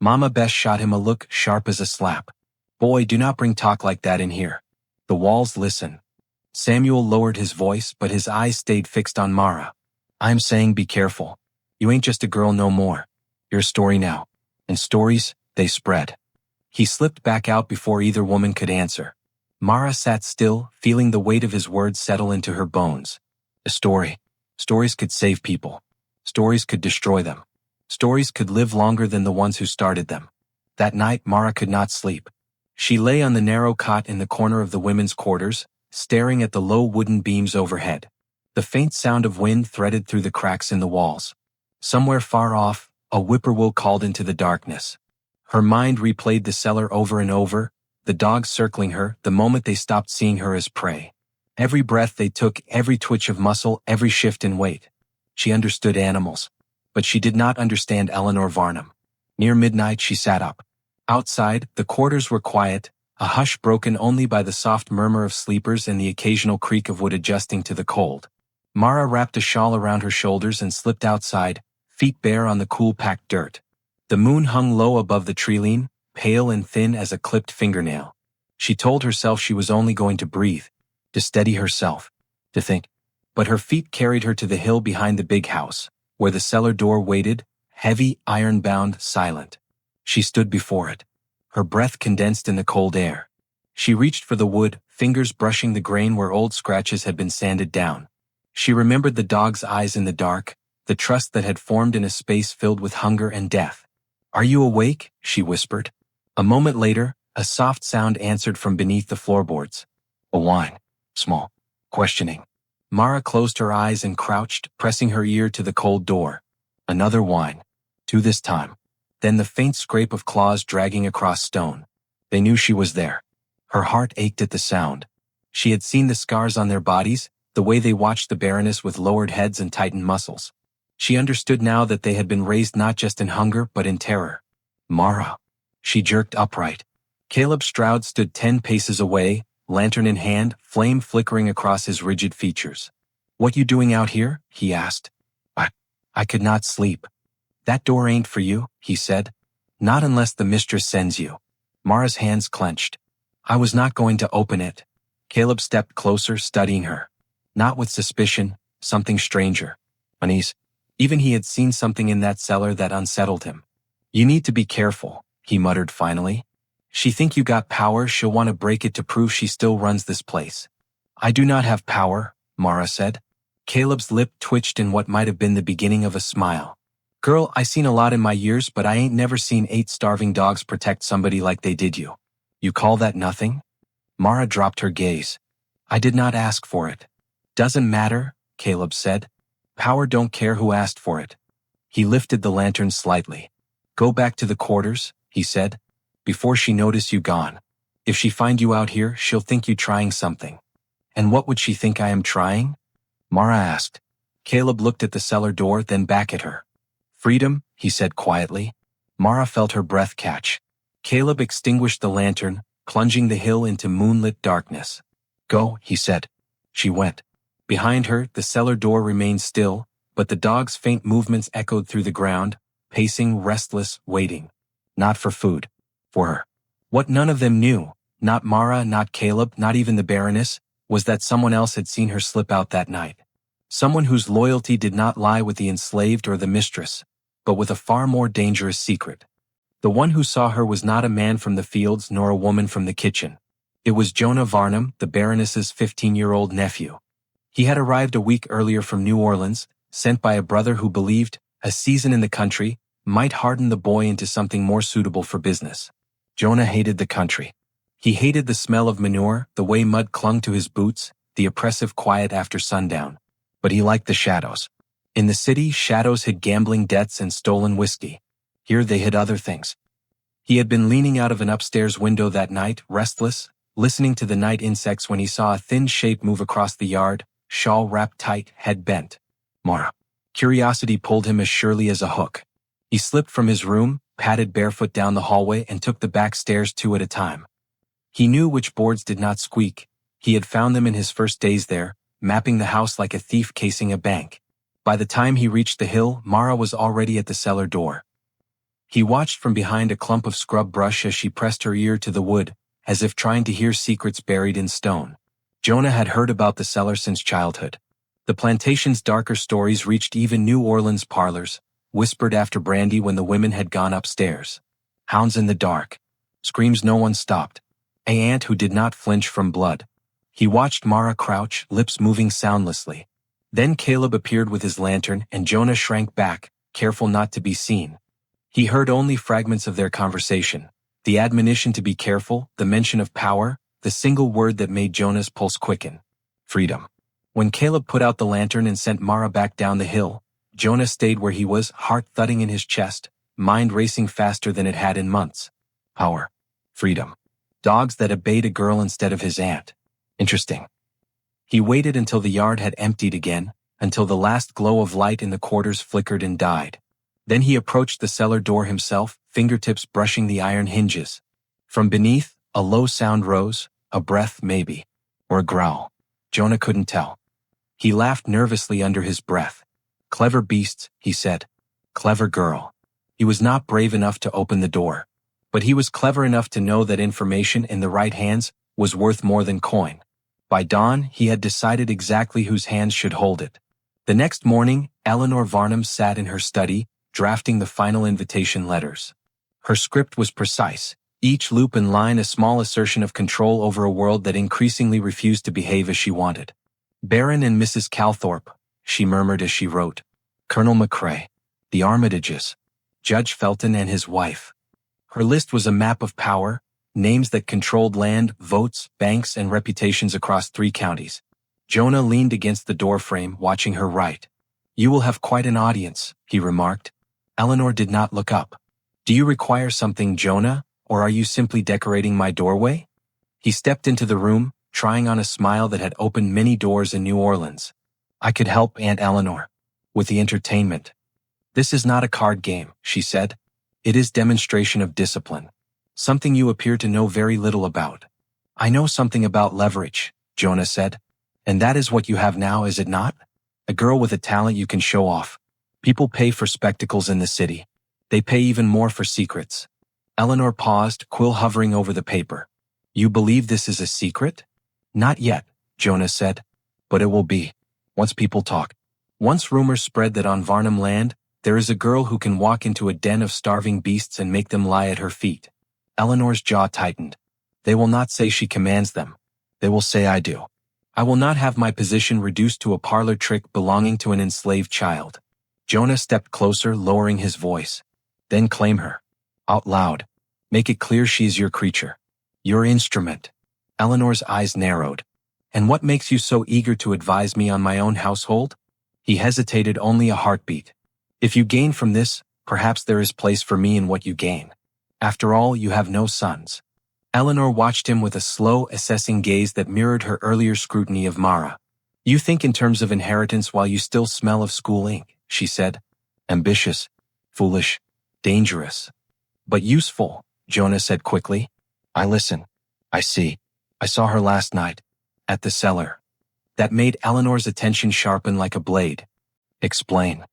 Mama Bess shot him a look sharp as a slap. Boy, do not bring talk like that in here. The walls listen. Samuel lowered his voice, but his eyes stayed fixed on Mara. I'm saying be careful. You ain't just a girl no more. You're a story now. And stories, they spread. He slipped back out before either woman could answer. Mara sat still, feeling the weight of his words settle into her bones. A story. Stories could save people. Stories could destroy them. Stories could live longer than the ones who started them. That night Mara could not sleep. She lay on the narrow cot in the corner of the women's quarters, staring at the low wooden beams overhead. The faint sound of wind threaded through the cracks in the walls. Somewhere far off, a whippoorwill called into the darkness. Her mind replayed the cellar over and over, the dogs circling her the moment they stopped seeing her as prey. Every breath they took, every twitch of muscle, every shift in weight. She understood animals. But she did not understand Eleanor Varnham. Near midnight she sat up. Outside, the quarters were quiet, a hush broken only by the soft murmur of sleepers and the occasional creak of wood adjusting to the cold. Mara wrapped a shawl around her shoulders and slipped outside, feet bare on the cool packed dirt. The moon hung low above the treeline, pale and thin as a clipped fingernail. She told herself she was only going to breathe, to steady herself, to think. But her feet carried her to the hill behind the big house, where the cellar door waited, heavy, iron-bound, silent. She stood before it. Her breath condensed in the cold air. She reached for the wood, fingers brushing the grain where old scratches had been sanded down. She remembered the dog's eyes in the dark, the trust that had formed in a space filled with hunger and death. Are you awake? She whispered. A moment later, a soft sound answered from beneath the floorboards. A whine. Small. Questioning. Mara closed her eyes and crouched, pressing her ear to the cold door. Another whine. Two this time. Then the faint scrape of claws dragging across stone. They knew she was there. Her heart ached at the sound. She had seen the scars on their bodies, the way they watched the Baroness with lowered heads and tightened muscles. She understood now that they had been raised not just in hunger but in terror. Mara. She jerked upright. Caleb Stroud stood 10 paces away, lantern in hand, flame flickering across his rigid features. What you doing out here? He asked. I could not sleep. That door ain't for you, he said. Not unless the mistress sends you. Mara's hands clenched. I was not going to open it. Caleb stepped closer, studying her. Not with suspicion, something stranger. Unease. Even he had seen something in that cellar that unsettled him. You need to be careful, he muttered finally. She think you got power, she'll want to break it to prove she still runs this place. I do not have power, Mara said. Caleb's lip twitched in what might have been the beginning of a smile. Girl, I seen a lot in my years, but I ain't never seen 8 starving dogs protect somebody like they did you. You call that nothing? Mara dropped her gaze. I did not ask for it. Doesn't matter, Caleb said. Power don't care who asked for it. He lifted the lantern slightly. Go back to the quarters, he said. Before she notice you gone. If she find you out here, she'll think you trying something. And what would she think I am trying? Mara asked. Caleb looked at the cellar door, then back at her. Freedom, he said quietly. Mara felt her breath catch. Caleb extinguished the lantern, plunging the hill into moonlit darkness. Go, he said. She went. Behind her, the cellar door remained still, but the dog's faint movements echoed through the ground, pacing, restless, waiting. Not for food. For her. What none of them knew, not Mara, not Caleb, not even the Baroness, was that someone else had seen her slip out that night. Someone whose loyalty did not lie with the enslaved or the mistress, but with a far more dangerous secret. The one who saw her was not a man from the fields nor a woman from the kitchen. It was Jonah Varnham, the Baroness's 15-year-old nephew. He had arrived a week earlier from New Orleans, sent by a brother who believed a season in the country might harden the boy into something more suitable for business. Jonah hated the country. He hated the smell of manure, the way mud clung to his boots, the oppressive quiet after sundown. But he liked the shadows. In the city, shadows hid gambling debts and stolen whiskey. Here they hid other things. He had been leaning out of an upstairs window that night, restless, listening to the night insects when he saw a thin shape move across the yard, shawl wrapped tight, head bent. Mara. Curiosity pulled him as surely as a hook. He slipped from his room, padded barefoot down the hallway and took the back stairs 2 at a time. He knew which boards did not squeak. He had found them in his first days there, mapping the house like a thief casing a bank. By the time he reached the hill, Mara was already at the cellar door. He watched from behind a clump of scrub brush as she pressed her ear to the wood, as if trying to hear secrets buried in stone. Jonah had heard about the cellar since childhood. The plantation's darker stories reached even New Orleans parlors, whispered after brandy when the women had gone upstairs. Hounds in the dark. Screams no one stopped. An ant who did not flinch from blood. He watched Mara crouch, lips moving soundlessly. Then Caleb appeared with his lantern and Jonah shrank back, careful not to be seen. He heard only fragments of their conversation. The admonition to be careful, the mention of power, the single word that made Jonah's pulse quicken. Freedom. When Caleb put out the lantern and sent Mara back down the hill, Jonah stayed where he was, heart thudding in his chest, mind racing faster than it had in months. Power. Freedom. Dogs that obeyed a girl instead of his aunt. Interesting. He waited until the yard had emptied again, until the last glow of light in the quarters flickered and died. Then he approached the cellar door himself, fingertips brushing the iron hinges. From beneath, a low sound rose, a breath maybe, or a growl. Jonah couldn't tell. He laughed nervously under his breath. Clever beasts, he said. Clever girl. He was not brave enough to open the door. But he was clever enough to know that information in the right hands was worth more than coin. By dawn, he had decided exactly whose hands should hold it. The next morning, Eleanor Varnham sat in her study, drafting the final invitation letters. Her script was precise, each loop and line a small assertion of control over a world that increasingly refused to behave as she wanted. Baron and Mrs. Calthorpe, she murmured as she wrote. Colonel McCrae. The Armitages. Judge Felton and his wife. Her list was a map of power, names that controlled land, votes, banks, and reputations across 3 counties. Jonah leaned against the doorframe, watching her write. You will have quite an audience, he remarked. Eleanor did not look up. Do you require something, Jonah, or are you simply decorating my doorway? He stepped into the room, trying on a smile that had opened many doors in New Orleans. I could help Aunt Eleanor. With the entertainment. This is not a card game, she said. It is demonstration of discipline. Something you appear to know very little about. I know something about leverage, Jonah said. And that is what you have now, is it not? A girl with a talent you can show off. People pay for spectacles in the city. They pay even more for secrets. Eleanor paused, quill hovering over the paper. You believe this is a secret? Not yet, Jonah said. But it will be. Once people talk. Once rumors spread that on Varnham land, there is a girl who can walk into a den of starving beasts and make them lie at her feet. Eleanor's jaw tightened. They will not say she commands them. They will say I do. I will not have my position reduced to a parlor trick belonging to an enslaved child. Jonah stepped closer, lowering his voice. Then claim her. Out loud. Make it clear she is your creature. Your instrument. Eleanor's eyes narrowed. And what makes you so eager to advise me on my own household? He hesitated, only a heartbeat. If you gain from this, perhaps there is place for me in what you gain. After all, you have no sons. Eleanor watched him with a slow, assessing gaze that mirrored her earlier scrutiny of Mara. You think in terms of inheritance while you still smell of school ink, she said. Ambitious, foolish, dangerous. But useful, Jonah said quickly. I listen. I see. I saw her last night. At the cellar. That made Eleanor's attention sharpen like a blade. Explain.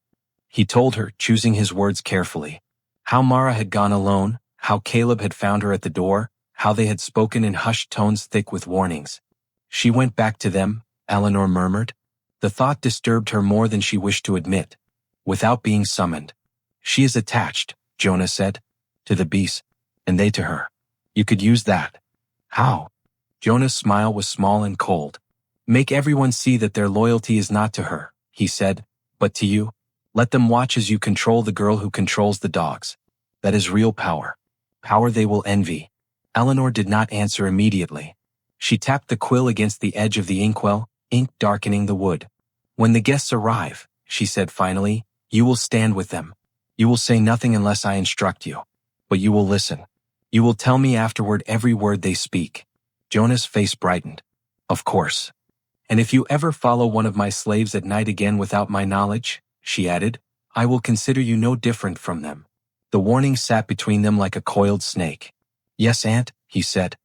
He told her, choosing his words carefully. How Mara had gone alone, how Caleb had found her at the door, how they had spoken in hushed tones thick with warnings. She went back to them, Eleanor murmured. The thought disturbed her more than she wished to admit. Without being summoned. She is attached, Jonah said. To the beast. And they to her. You could use that. How? Jonah's smile was small and cold. Make everyone see that their loyalty is not to her, he said, but to you. Let them watch as you control the girl who controls the dogs. That is real power. Power they will envy. Eleanor did not answer immediately. She tapped the quill against the edge of the inkwell, ink darkening the wood. When the guests arrive, she said finally, you will stand with them. You will say nothing unless I instruct you. But you will listen. You will tell me afterward every word they speak. Jonah's face brightened. Of course. And if you ever follow one of my slaves at night again without my knowledge, she added, I will consider you no different from them. The warning sat between them like a coiled snake. Yes, Aunt, he said.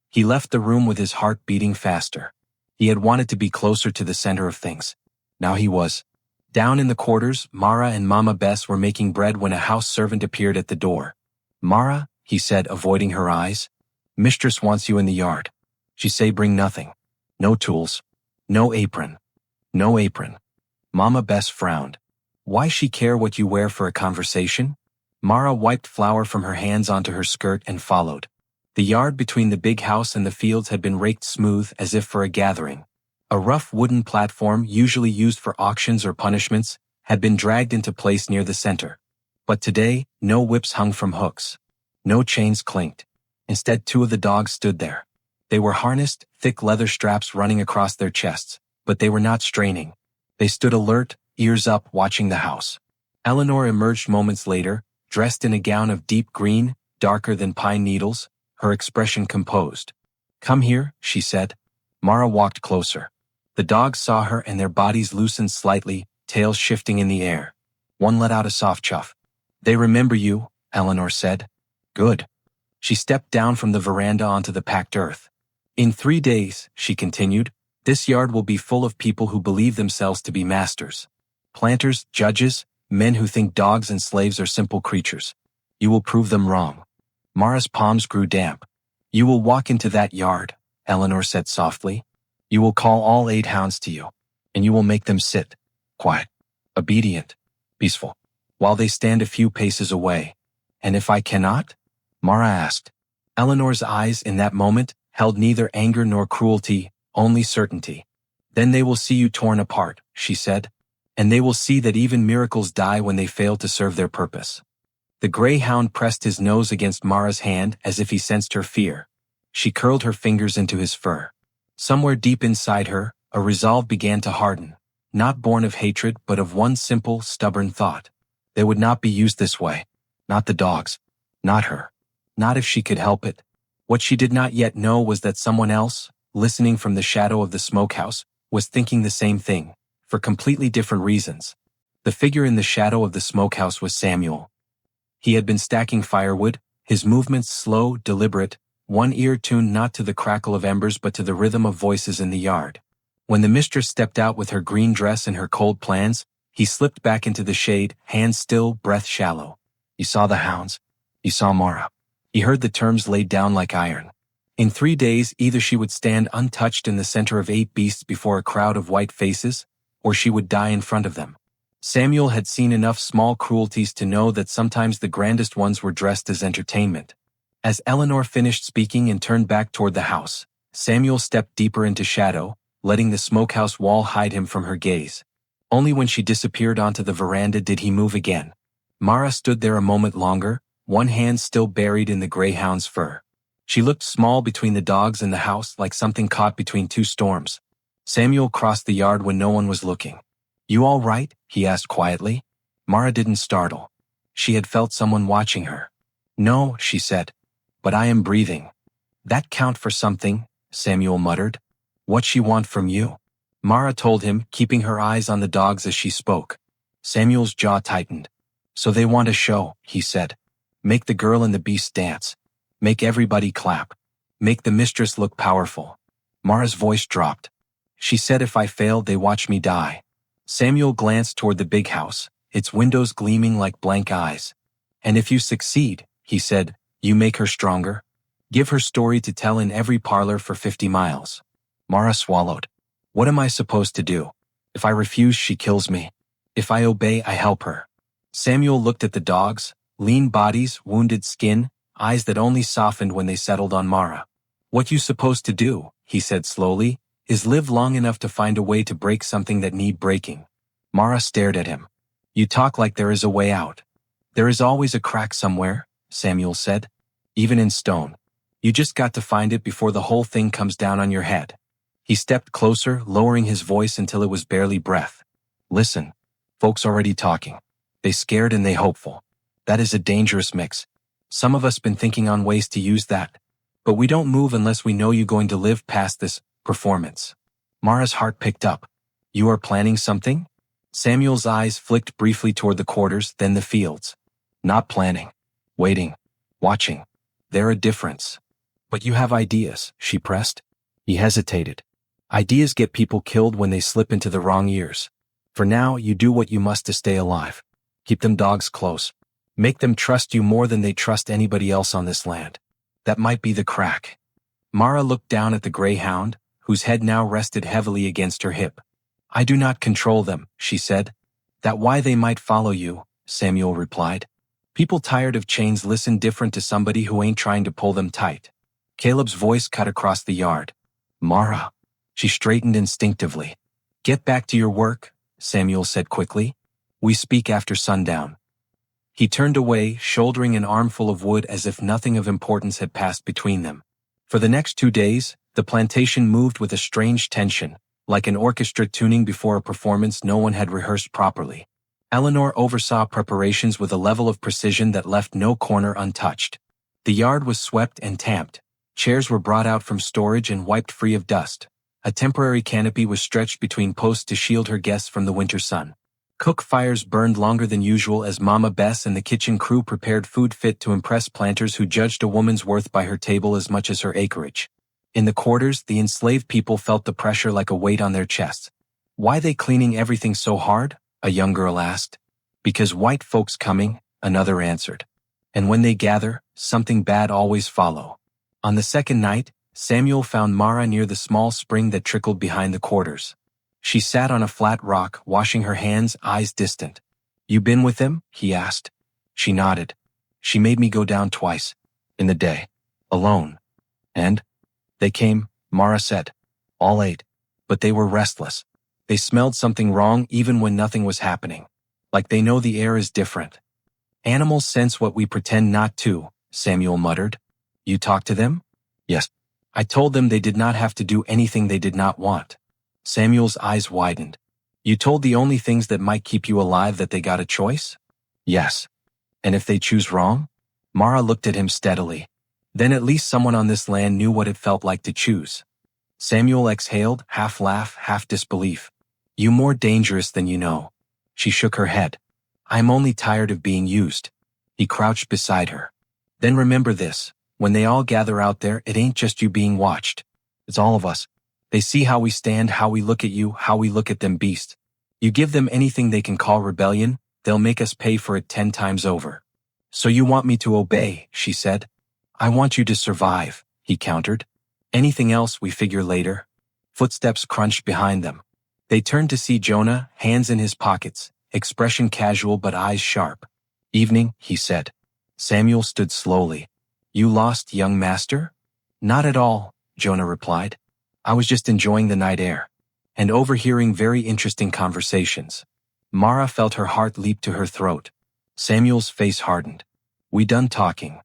He left the room with his heart beating faster. He had wanted to be closer to the center of things. Now he was Down in the quarters, Mara and Mama Bess were making bread when a house servant appeared at the door. "Mara," he said, avoiding her eyes. "Mistress wants you in the yard. She say bring nothing. No tools. No apron. No apron." Mama Bess frowned. "Why she care what you wear for a conversation?" Mara wiped flour from her hands onto her skirt and followed. The yard between the big house and the fields had been raked smooth as if for a gathering. A rough wooden platform, usually used for auctions or punishments, had been dragged into place near the center. But today, no whips hung from hooks. No chains clinked. Instead, 2 of the dogs stood there. They were harnessed, thick leather straps running across their chests, but they were not straining. They stood alert, ears up, watching the house. Eleanor emerged moments later, dressed in a gown of deep green, darker than pine needles, her expression composed. "Come here," she said. Mara walked closer. The dogs saw her and their bodies loosened slightly, tails shifting in the air. One let out a soft chuff. "They remember you," Eleanor said. "Good." She stepped down from the veranda onto the packed earth. "In 3 days," she continued, "this yard will be full of people who believe themselves to be masters. Planters, judges, men who think dogs and slaves are simple creatures. You will prove them wrong." Mara's palms grew damp. "You will walk into that yard," Eleanor said softly. "You will call all 8 hounds to you, and you will make them sit, quiet, obedient, peaceful, while they stand a few paces away." "And if I cannot?" Mara asked. Eleanor's eyes in that moment held neither anger nor cruelty, only certainty. "Then they will see you torn apart," she said. "And they will see that even miracles die when they fail to serve their purpose." The gray hound pressed his nose against Mara's hand as if he sensed her fear. She curled her fingers into his fur. Somewhere deep inside her, a resolve began to harden, not born of hatred but of one simple, stubborn thought. They would not be used this way. Not the dogs. Not her. Not if she could help it. What she did not yet know was that someone else, listening from the shadow of the smokehouse, was thinking the same thing, for completely different reasons. The figure in the shadow of the smokehouse was Samuel. He had been stacking firewood, his movements slow, deliberate, one ear tuned not to the crackle of embers but to the rhythm of voices in the yard. When the mistress stepped out with her green dress and her cold plans, he slipped back into the shade, hands still, breath shallow. He saw the hounds. He saw Mara. He heard the terms laid down like iron. In 3 days, either she would stand untouched in the center of 8 beasts before a crowd of white faces, or she would die in front of them. Samuel had seen enough small cruelties to know that sometimes the grandest ones were dressed as entertainment. As Eleanor finished speaking and turned back toward the house, Samuel stepped deeper into shadow, letting the smokehouse wall hide him from her gaze. Only when she disappeared onto the veranda did he move again. Mara stood there a moment longer, one hand still buried in the greyhound's fur. She looked small between the dogs and the house, like something caught between 2 storms. Samuel crossed the yard when no one was looking. "You all right?" he asked quietly. Mara didn't startle. She had felt someone watching her. "No," she said. "But I am breathing." "That count for something," Samuel muttered. "What she want from you?" Mara told him, keeping her eyes on the dogs as she spoke. Samuel's jaw tightened. "So they want a show," he said. "Make the girl and the beast dance. Make everybody clap. Make the mistress look powerful." Mara's voice dropped. She said, "If I fail, they watch me die." Samuel glanced toward the big house, its windows gleaming like blank eyes. "And if you succeed," he said, "you make her stronger. Give her story to tell in every parlor for 50 miles. Mara swallowed. "What am I supposed to do? If I refuse, she kills me. If I obey, I help her." Samuel looked at the dogs, lean bodies, wounded skin, eyes that only softened when they settled on Mara. "What you supposed to do," he said slowly, "is live long enough to find a way to break something that need breaking." Mara stared at him. "You talk like there is a way out." "There is always a crack somewhere," Samuel said. "Even in stone. You just got to find it before the whole thing comes down on your head." He stepped closer, lowering his voice until it was barely breath. "Listen. Folks already talking. They scared and they hopeful. That is a dangerous mix. Some of us been thinking on ways to use that. But we don't move unless we know you going to live past this performance." Mara's heart picked up. "You are planning something?" Samuel's eyes flicked briefly toward the quarters, then the fields. "Not planning. Waiting. Watching. They're a difference." "But you have ideas," she pressed. He hesitated. "Ideas get people killed when they slip into the wrong ears. For now, you do what you must to stay alive. Keep them dogs close. Make them trust you more than they trust anybody else on this land. That might be the crack." Mara looked down at the gray hound, whose head now rested heavily against her hip. "I do not control them," she said. "That why they might follow you," Samuel replied. "People tired of chains listen different to somebody who ain't trying to pull them tight." Caleb's voice cut across the yard. "Mara." She straightened instinctively. "Get back to your work," Samuel said quickly. "We speak after sundown." He turned away, shouldering an armful of wood as if nothing of importance had passed between them. For the next 2 days, the plantation moved with a strange tension, like an orchestra tuning before a performance no one had rehearsed properly. Eleanor oversaw preparations with a level of precision that left no corner untouched. The yard was swept and tamped. Chairs were brought out from storage and wiped free of dust. A temporary canopy was stretched between posts to shield her guests from the winter sun. Cook fires burned longer than usual as Mama Bess and the kitchen crew prepared food fit to impress planters who judged a woman's worth by her table as much as her acreage. In the quarters, the enslaved people felt the pressure like a weight on their chests. "Why they cleaning everything so hard?" a young girl asked. "Because white folks coming," another answered. "And when they gather, something bad always follow." On the second night, Samuel found Mara near the small spring that trickled behind the quarters. She sat on a flat rock, washing her hands, eyes distant. "You been with them?" he asked. She nodded. "She made me go down twice. In the day. Alone." "And?" "They came," Mara said. "All 8. But they were restless. They smelled something wrong even when nothing was happening. Like they know the air is different." "Animals sense what we pretend not to," Samuel muttered. "You talked to them?" "Yes. I told them they did not have to do anything they did not want." Samuel's eyes widened. "You told the only things that might keep you alive that they got a choice?" "Yes." "And if they choose wrong?" Mara looked at him steadily. "Then at least someone on this land knew what it felt like to choose." Samuel exhaled, half laugh, half disbelief. "You more dangerous than you know." She shook her head. "I'm only tired of being used." He crouched beside her. "Then remember this. When they all gather out there, it ain't just you being watched. It's all of us. They see how we stand, how we look at you, how we look at them beasts. You give them anything they can call rebellion, they'll make us pay for it 10 times over." "So you want me to obey," she said. "I want you to survive," he countered. "Anything else we figure later." Footsteps crunched behind them. They turned to see Jonah, hands in his pockets, expression casual but eyes sharp. "Evening," he said. Samuel stood slowly. "You lost, young master?" "Not at all," Jonah replied. "I was just enjoying the night air. And overhearing very interesting conversations." Mara felt her heart leap to her throat. Samuel's face hardened. "We done talking."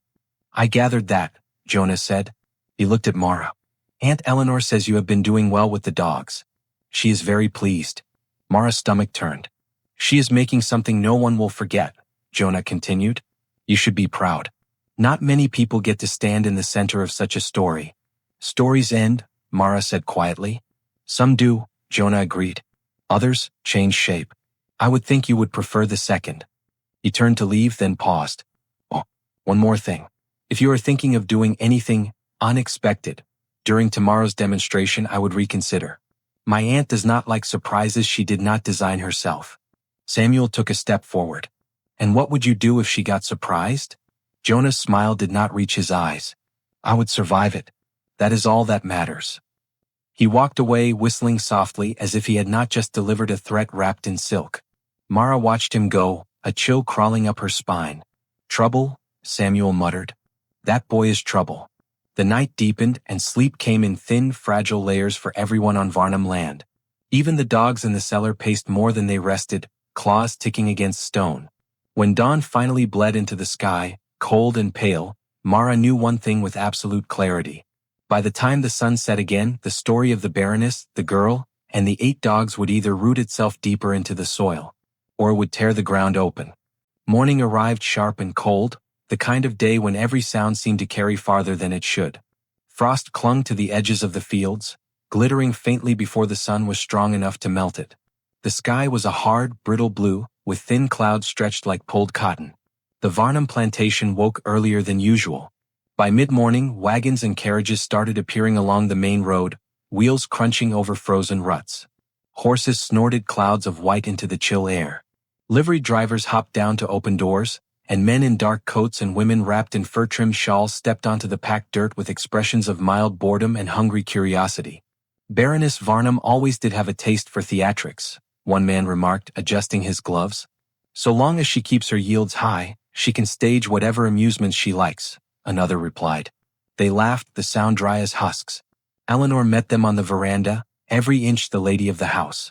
"I gathered that," Jonah said. He looked at Mara. "Aunt Eleanor says you have been doing well with the dogs. She is very pleased." Mara's stomach turned. "She is making something no one will forget," Jonah continued. "You should be proud. Not many people get to stand in the center of such a story." "Stories end," Mara said quietly. "Some do," Jonah agreed. "Others change shape. I would think you would prefer the second." He turned to leave, then paused. "Oh, one more thing. If you are thinking of doing anything unexpected during tomorrow's demonstration, I would reconsider. My aunt does not like surprises she did not design herself." Samuel took a step forward. "And what would you do if she got surprised?" Jonah's smile did not reach his eyes. "I would survive it. That is all that matters." He walked away, whistling softly as if he had not just delivered a threat wrapped in silk. Mara watched him go, a chill crawling up her spine. "Trouble?" Samuel muttered. "That boy is trouble." The night deepened and sleep came in thin, fragile layers for everyone on Varnham land. Even the dogs in the cellar paced more than they rested, claws ticking against stone. When dawn finally bled into the sky, cold and pale, Mara knew one thing with absolute clarity. By the time the sun set again, the story of the Baroness, the girl, and the 8 dogs would either root itself deeper into the soil, or would tear the ground open. Morning arrived sharp and cold, the kind of day when every sound seemed to carry farther than it should. Frost clung to the edges of the fields, glittering faintly before the sun was strong enough to melt it. The sky was a hard, brittle blue, with thin clouds stretched like pulled cotton. The Varnham plantation woke earlier than usual. By mid-morning, wagons and carriages started appearing along the main road, wheels crunching over frozen ruts. Horses snorted clouds of white into the chill air. Livery drivers hopped down to open doors, and men in dark coats and women wrapped in fur-trimmed shawls stepped onto the packed dirt with expressions of mild boredom and hungry curiosity. Baroness Varnham always did have a taste for theatrics, one man remarked, adjusting his gloves. So long as she keeps her yields high, she can stage whatever amusements she likes, another replied. They laughed, the sound dry as husks. Eleanor met them on the veranda, every inch the lady of the house.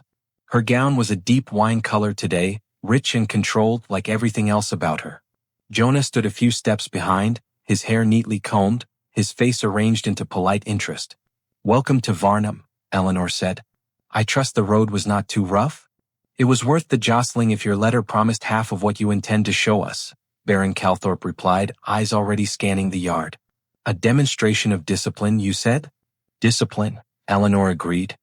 Her gown was a deep wine color today, rich and controlled like everything else about her. Jonah stood a few steps behind, his hair neatly combed, his face arranged into polite interest. "Welcome to Varnham," Eleanor said. "I trust the road was not too rough?" "It was worth the jostling if your letter promised half of what you intend to show us," Baron Calthorpe replied, eyes already scanning the yard. "A demonstration of discipline, you said?" "Discipline," Eleanor agreed.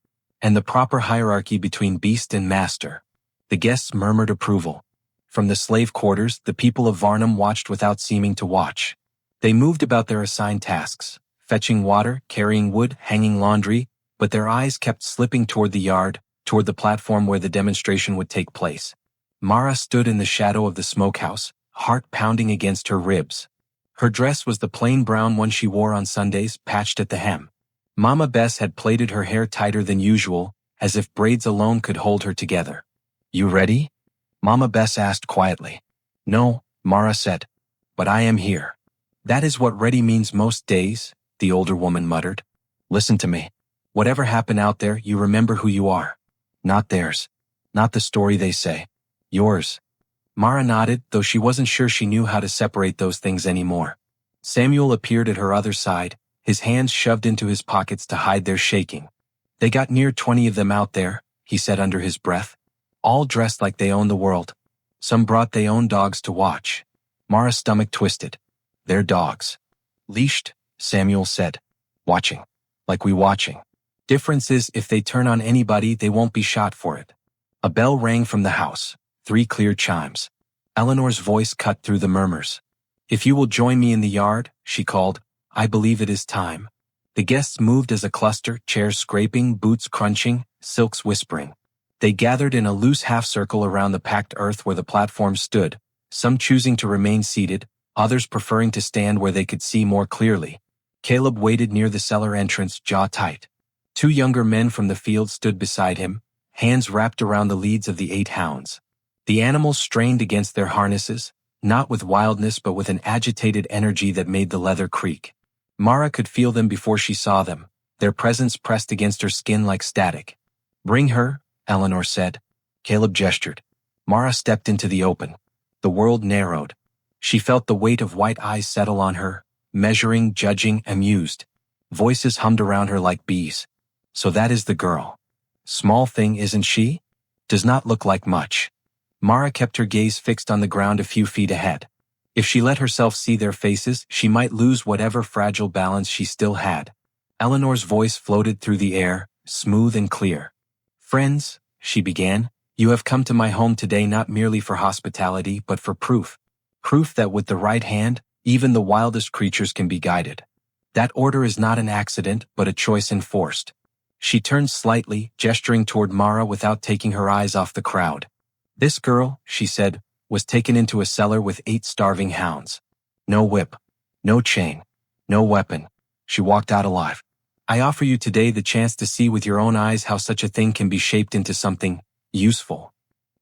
"And the proper hierarchy between beast and master." The guests murmured approval. From the slave quarters, the people of Varnham watched without seeming to watch. They moved about their assigned tasks, fetching water, carrying wood, hanging laundry, but their eyes kept slipping toward the yard, toward the platform where the demonstration would take place. Mara stood in the shadow of the smokehouse, heart pounding against her ribs. Her dress was the plain brown one she wore on Sundays, patched at the hem. Mama Bess had plaited her hair tighter than usual, as if braids alone could hold her together. "You ready?" Mama Bess asked quietly. "No," Mara said. "But I am here." "That is what ready means most days," the older woman muttered. "Listen to me. Whatever happened out there, you remember who you are. Not theirs. Not the story they say. Yours." Mara nodded, though she wasn't sure she knew how to separate those things anymore. Samuel appeared at her other side, his hands shoved into his pockets to hide their shaking. "They got near 20 of them out there," he said under his breath. "All dressed like they own the world. Some brought their own dogs to watch." Mara's stomach twisted. "Their dogs. Leashed," Samuel said. "Watching. Like we watching. Difference is if they turn on anybody, they won't be shot for it." A bell rang from the house, 3 clear chimes. Eleanor's voice cut through the murmurs. "If you will join me in the yard," she called, "I believe it is time." The guests moved as a cluster, chairs scraping, boots crunching, silks whispering. They gathered in a loose half-circle around the packed earth where the platform stood, some choosing to remain seated, others preferring to stand where they could see more clearly. Caleb waited near the cellar entrance, jaw tight. 2 younger men from the field stood beside him, hands wrapped around the leads of the 8 hounds. The animals strained against their harnesses, not with wildness but with an agitated energy that made the leather creak. Mara could feel them before she saw them, their presence pressed against her skin like static. "Bring her," Eleanor said. Caleb gestured. Mara stepped into the open. The world narrowed. She felt the weight of white eyes settle on her, measuring, judging, amused. Voices hummed around her like bees. "So that is the girl. Small thing, isn't she? Does not look like much." Mara kept her gaze fixed on the ground a few feet ahead. If she let herself see their faces, she might lose whatever fragile balance she still had. Eleanor's voice floated through the air, smooth and clear. "Friends," she began, "you have come to my home today not merely for hospitality but for proof. Proof that with the right hand, even the wildest creatures can be guided. That order is not an accident but a choice enforced." She turned slightly, gesturing toward Mara without taking her eyes off the crowd. "This girl," she said, "was taken into a cellar with 8 starving hounds. No whip, no chain, no weapon. She walked out alive. I offer you today the chance to see with your own eyes how such a thing can be shaped into something useful."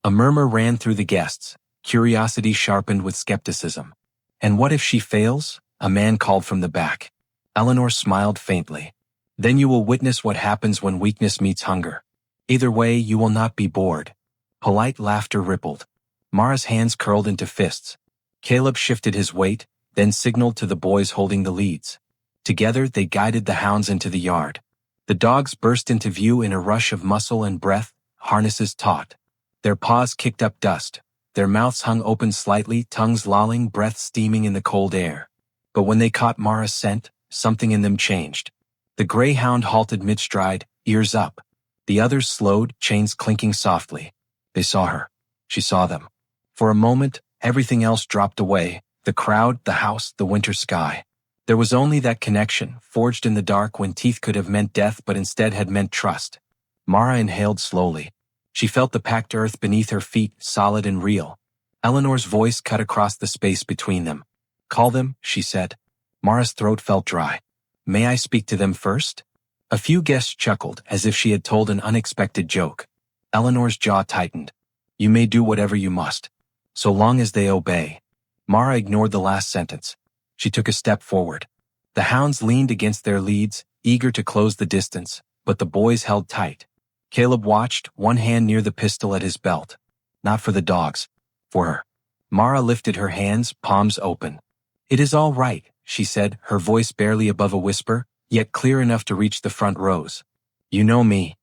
A murmur ran through the guests, curiosity sharpened with skepticism. "And what if she fails?" a man called from the back. Eleanor smiled faintly. "Then you will witness what happens when weakness meets hunger. Either way, you will not be bored." Polite laughter rippled. Mara's hands curled into fists. Caleb shifted his weight, then signaled to the boys holding the leads. Together they guided the hounds into the yard. The dogs burst into view in a rush of muscle and breath, harnesses taut. Their paws kicked up dust. Their mouths hung open slightly, tongues lolling, breath steaming in the cold air. But when they caught Mara's scent, something in them changed. The gray hound halted mid-stride, ears up. The others slowed, chains clinking softly. They saw her. She saw them. For a moment, everything else dropped away, the crowd, the house, the winter sky. There was only that connection, forged in the dark when teeth could have meant death but instead had meant trust. Mara inhaled slowly. She felt the packed earth beneath her feet, solid and real. Eleanor's voice cut across the space between them. "Call them," she said. Mara's throat felt dry. "May I speak to them first?" A few guests chuckled, as if she had told an unexpected joke. Eleanor's jaw tightened. "You may do whatever you must, so long as they obey." Mara ignored the last sentence. She took a step forward. The hounds leaned against their leads, eager to close the distance, but the boys held tight. Caleb watched, one hand near the pistol at his belt. Not for the dogs. For her. Mara lifted her hands, palms open. "It is all right," she said, her voice barely above a whisper, yet clear enough to reach the front rows. "You know me."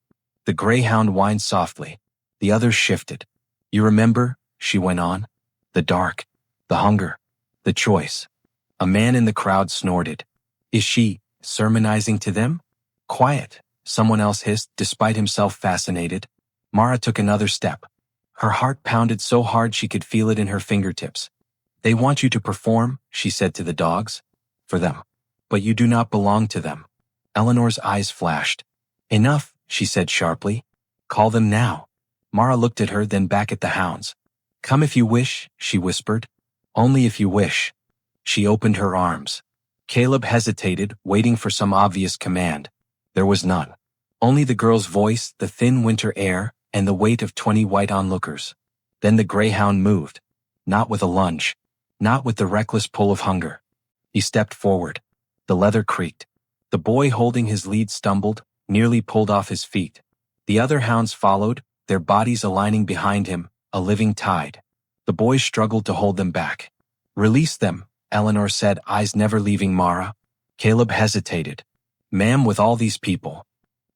The greyhound whined softly. The others shifted. "You remember," she went on. "The dark. The hunger. The choice." A man in the crowd snorted. "Is she sermonizing to them?" "Quiet," someone else hissed, despite himself fascinated. Mara took another step. Her heart pounded so hard she could feel it in her fingertips. "They want you to perform," she said to the dogs. "For them. But you do not belong to them." Eleanor's eyes flashed. "Enough," she said sharply. "Call them now." Mara looked at her, then back at the hounds. "Come if you wish," she whispered. "Only if you wish." She opened her arms. Caleb hesitated, waiting for some obvious command. There was none. Only the girl's voice, the thin winter air, and the weight of 20 white onlookers. Then the greyhound moved. Not with a lunge. Not with the reckless pull of hunger. He stepped forward. The leather creaked. The boy holding his lead stumbled, nearly pulled off his feet. The other hounds followed, their bodies aligning behind him, a living tide. The boys struggled to hold them back. "Release them," Eleanor said, eyes never leaving Mara. Caleb hesitated. "Ma'am, with all these people."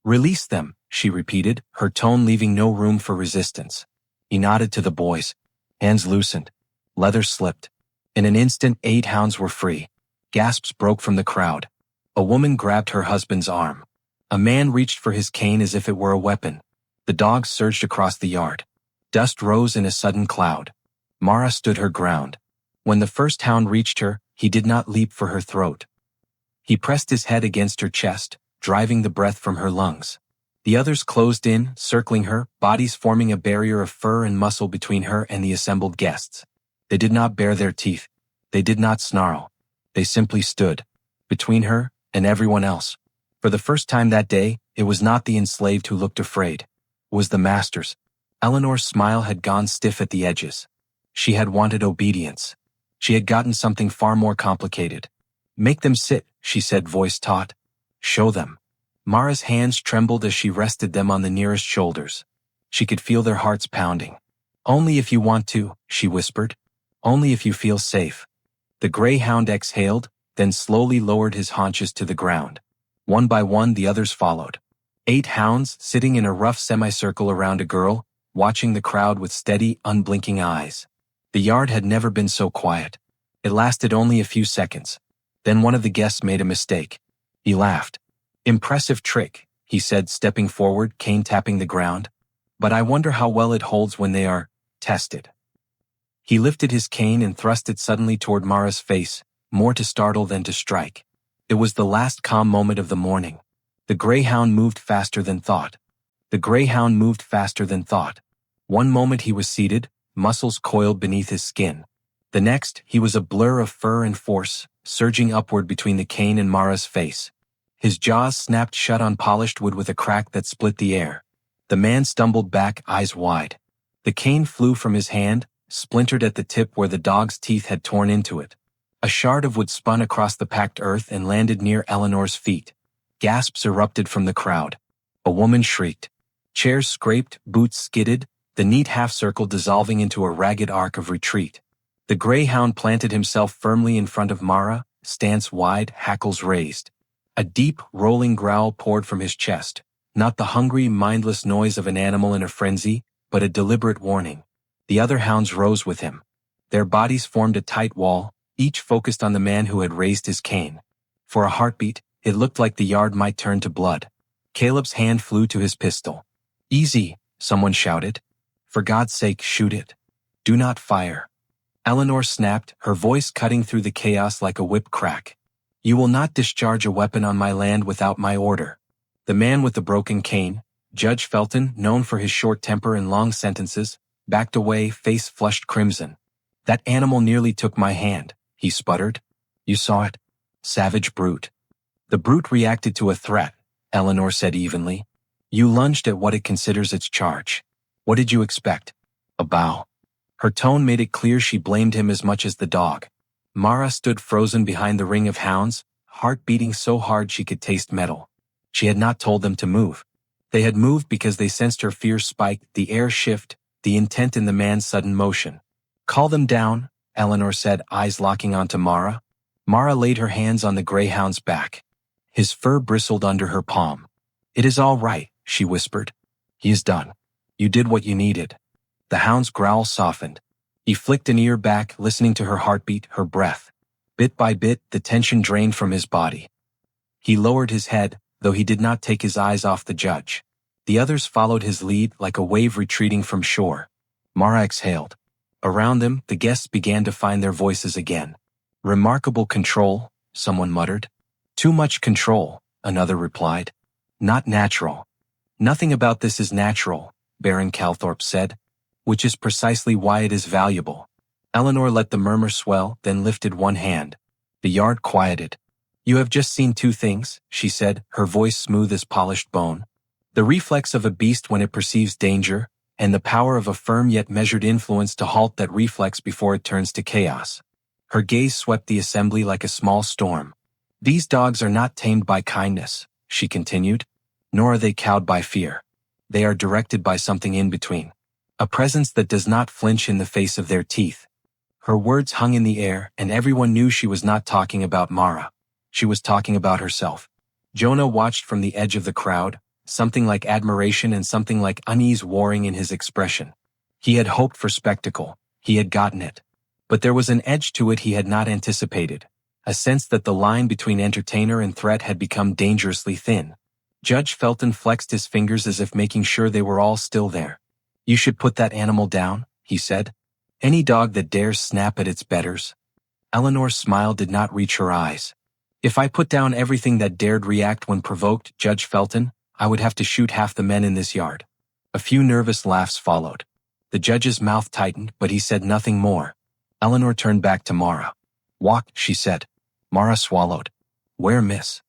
"Release them," she repeated, her tone leaving no room for resistance. He nodded to the boys. Hands loosened. Leather slipped. In an instant, 8 hounds were free. Gasps broke from the crowd. A woman grabbed her husband's arm. A man reached for his cane as if it were a weapon. The dogs surged across the yard. Dust rose in a sudden cloud. Mara stood her ground. When the first hound reached her, he did not leap for her throat. He pressed his head against her chest, driving the breath from her lungs. The others closed in, circling her, bodies forming a barrier of fur and muscle between her and the assembled guests. They did not bare their teeth. They did not snarl. They simply stood. Between her and everyone else. For the first time that day, it was not the enslaved who looked afraid. It was the masters. Eleanor's smile had gone stiff at the edges. She had wanted obedience. She had gotten something far more complicated. "Make them sit," she said, voice taut. "Show them." Mara's hands trembled as she rested them on the nearest shoulders. She could feel their hearts pounding. "Only if you want to," she whispered. "Only if you feel safe." The greyhound exhaled, then slowly lowered his haunches to the ground. One by one, the others followed. 8 hounds, sitting in a rough semicircle around a girl, watching the crowd with steady, unblinking eyes. The yard had never been so quiet. It lasted only a few seconds. Then one of the guests made a mistake. He laughed. "Impressive trick," he said, stepping forward, cane tapping the ground. "But I wonder how well it holds when they are tested." He lifted his cane and thrust it suddenly toward Mara's face, more to startle than to strike. It was the last calm moment of the morning. The greyhound moved faster than thought. The greyhound moved faster than thought. One moment he was seated, muscles coiled beneath his skin. The next, he was a blur of fur and force, surging upward between the cane and Mara's face. His jaws snapped shut on polished wood with a crack that split the air. The man stumbled back, eyes wide. The cane flew from his hand, splintered at the tip where the dog's teeth had torn into it. A shard of wood spun across the packed earth and landed near Eleanor's feet. Gasps erupted from the crowd. A woman shrieked. Chairs scraped, boots skidded, the neat half-circle dissolving into a ragged arc of retreat. The greyhound planted himself firmly in front of Mara, stance wide, hackles raised. A deep, rolling growl poured from his chest, not the hungry, mindless noise of an animal in a frenzy, but a deliberate warning. The other hounds rose with him. Their bodies formed a tight wall, each focused on the man who had raised his cane. For a heartbeat, it looked like the yard might turn to blood. Caleb's hand flew to his pistol. "Easy," someone shouted. "For God's sake, shoot it. Do not fire." Eleanor snapped, her voice cutting through the chaos like a whip crack. "You will not discharge a weapon on my land without my order." The man with the broken cane, Judge Felton, known for his short temper and long sentences, backed away, face flushed crimson. "That animal nearly took my hand," he sputtered. "You saw it? Savage brute." "The brute reacted to a threat," Eleanor said evenly. "You lunged at what it considers its charge. What did you expect? A bow?" Her tone made it clear she blamed him as much as the dog. Mara stood frozen behind the ring of hounds, heart beating so hard she could taste metal. She had not told them to move. They had moved because they sensed her fear spike, the air shift, the intent in the man's sudden motion. "Call them down," Eleanor said, eyes locking onto Mara. Mara laid her hands on the greyhound's back. His fur bristled under her palm. "It is all right," she whispered. "He is done. You did what you needed." The hound's growl softened. He flicked an ear back, listening to her heartbeat, her breath. Bit by bit, the tension drained from his body. He lowered his head, though he did not take his eyes off the judge. The others followed his lead like a wave retreating from shore. Mara exhaled. Around them, the guests began to find their voices again. "Remarkable control," someone muttered. "Too much control," another replied. "Not natural." "Nothing about this is natural," Baron Calthorpe said. "Which is precisely why it is valuable." Eleanor let the murmur swell, then lifted one hand. The yard quieted. "You have just seen two things," she said, her voice smooth as polished bone. "The reflex of a beast when it perceives danger, and the power of a firm yet measured influence to halt that reflex before it turns to chaos." Her gaze swept the assembly like a small storm. "These dogs are not tamed by kindness," she continued, "nor are they cowed by fear. They are directed by something in between. A presence that does not flinch in the face of their teeth." Her words hung in the air, and everyone knew she was not talking about Mara. She was talking about herself. Jonah watched from the edge of the crowd, something like admiration and something like unease warring in his expression. He had hoped for spectacle. He had gotten it. But there was an edge to it he had not anticipated, a sense that the line between entertainer and threat had become dangerously thin. Judge Felton flexed his fingers as if making sure they were all still there. "You should put that animal down," he said. "Any dog that dares snap at its betters." Eleanor's smile did not reach her eyes. "If I put down everything that dared react when provoked, Judge Felton, I would have to shoot half the men in this yard." A few nervous laughs followed. The judge's mouth tightened, but he said nothing more. Eleanor turned back to Mara. "Walk," she said. Mara swallowed. "Where, miss?"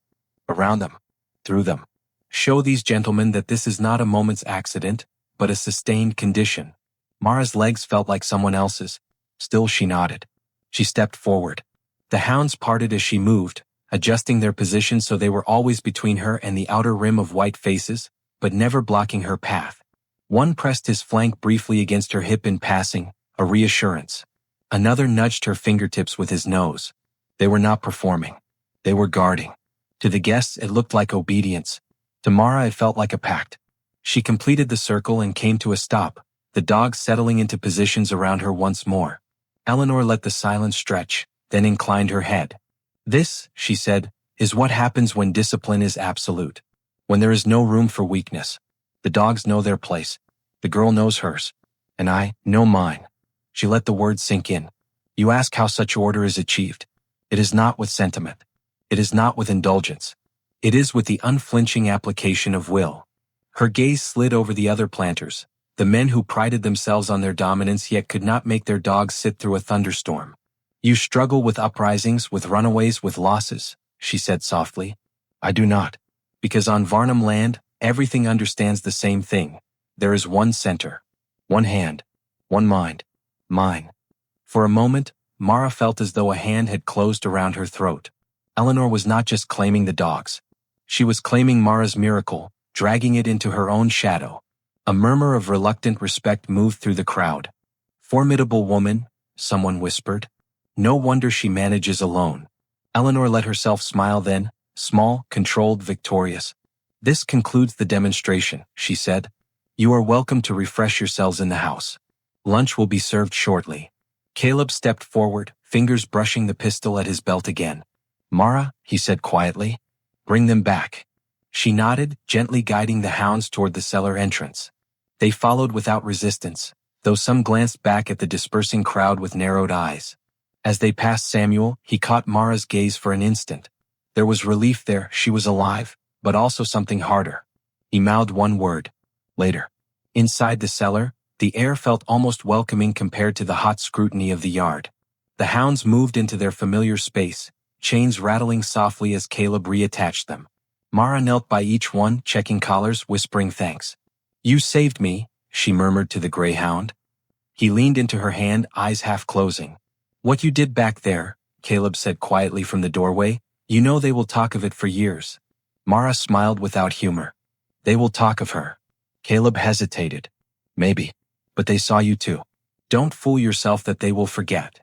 "Around them. Through them. Show these gentlemen that this is not a moment's accident, but a sustained condition." Mara's legs felt like someone else's. Still she nodded. She stepped forward. The hounds parted as she moved, adjusting their position so they were always between her and the outer rim of white faces, but never blocking her path. One pressed his flank briefly against her hip in passing, a reassurance. Another nudged her fingertips with his nose. They were not performing. They were guarding. To the guests it looked like obedience. To Mara it felt like a pact. She completed the circle and came to a stop, the dogs settling into positions around her once more. Eleanor let the silence stretch, then inclined her head. "This," she said, "is what happens when discipline is absolute. When there is no room for weakness. The dogs know their place. The girl knows hers. And I know mine." She let the words sink in. "You ask how such order is achieved. It is not with sentiment. It is not with indulgence. It is with the unflinching application of will." Her gaze slid over the other planters, the men who prided themselves on their dominance yet could not make their dogs sit through a thunderstorm. "You struggle with uprisings, with runaways, with losses," she said softly. "I do not. Because on Varnham land, everything understands the same thing. There is one center. One hand. One mind. Mine." For a moment, Mara felt as though a hand had closed around her throat. Eleanor was not just claiming the dogs. She was claiming Mara's miracle, dragging it into her own shadow. A murmur of reluctant respect moved through the crowd. "Formidable woman," someone whispered. "No wonder she manages alone." Eleanor let herself smile then, small, controlled, victorious. "This concludes the demonstration," she said. "You are welcome to refresh yourselves in the house. Lunch will be served shortly." Caleb stepped forward, fingers brushing the pistol at his belt again. "Mara," he said quietly, "bring them back." She nodded, gently guiding the hounds toward the cellar entrance. They followed without resistance, though some glanced back at the dispersing crowd with narrowed eyes. As they passed Samuel, he caught Mara's gaze for an instant. There was relief there, she was alive, but also something harder. He mouthed one word, Later. Inside the cellar, the air felt almost welcoming compared to the hot scrutiny of the yard. The hounds moved into their familiar space, chains rattling softly as Caleb reattached them. Mara knelt by each one, checking collars, whispering thanks. "You saved me," she murmured to the greyhound. He leaned into her hand, eyes half closing. "What you did back there," Caleb said quietly from the doorway, "you know they will talk of it for years." Mara smiled without humor. "They will talk of her." Caleb hesitated. "Maybe. But they saw you too. Don't fool yourself that they will forget."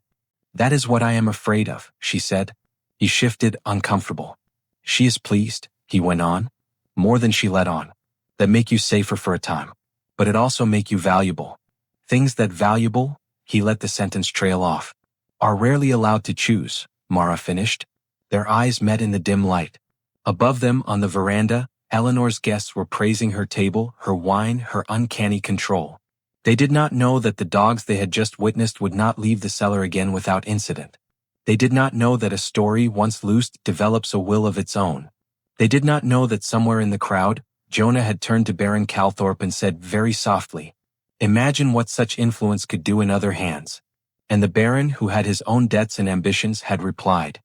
"That is what I am afraid of," she said. He shifted, uncomfortable. "She is pleased," he went on. "More than she let on. That make you safer for a time. But it also make you valuable. Things that valuable," he let the sentence trail off, "are rarely allowed to choose," Mara finished. Their eyes met in the dim light. Above them, on the veranda, Eleanor's guests were praising her table, her wine, her uncanny control. They did not know that the dogs they had just witnessed would not leave the cellar again without incident. They did not know that a story, once loosed, develops a will of its own. They did not know that somewhere in the crowd, Jonah had turned to Baron Calthorpe and said very softly, "Imagine what such influence could do in other hands." And the Baron, who had his own debts and ambitions, had replied,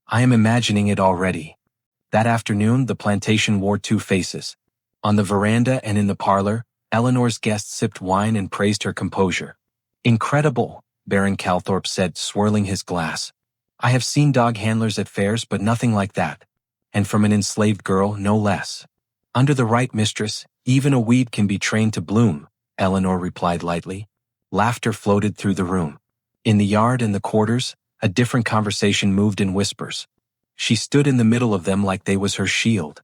"I am imagining it already." That afternoon, the plantation wore two faces. On the veranda and in the parlor, Eleanor's guests sipped wine and praised her composure. "Incredible," Baron Calthorpe said, swirling his glass. "I have seen dog handlers at fairs, but nothing like that. And from an enslaved girl, no less." "Under the right mistress, even a weed can be trained to bloom," Eleanor replied lightly. Laughter floated through the room. In the yard and the quarters, a different conversation moved in whispers. She stood in the middle of them like they was her shield.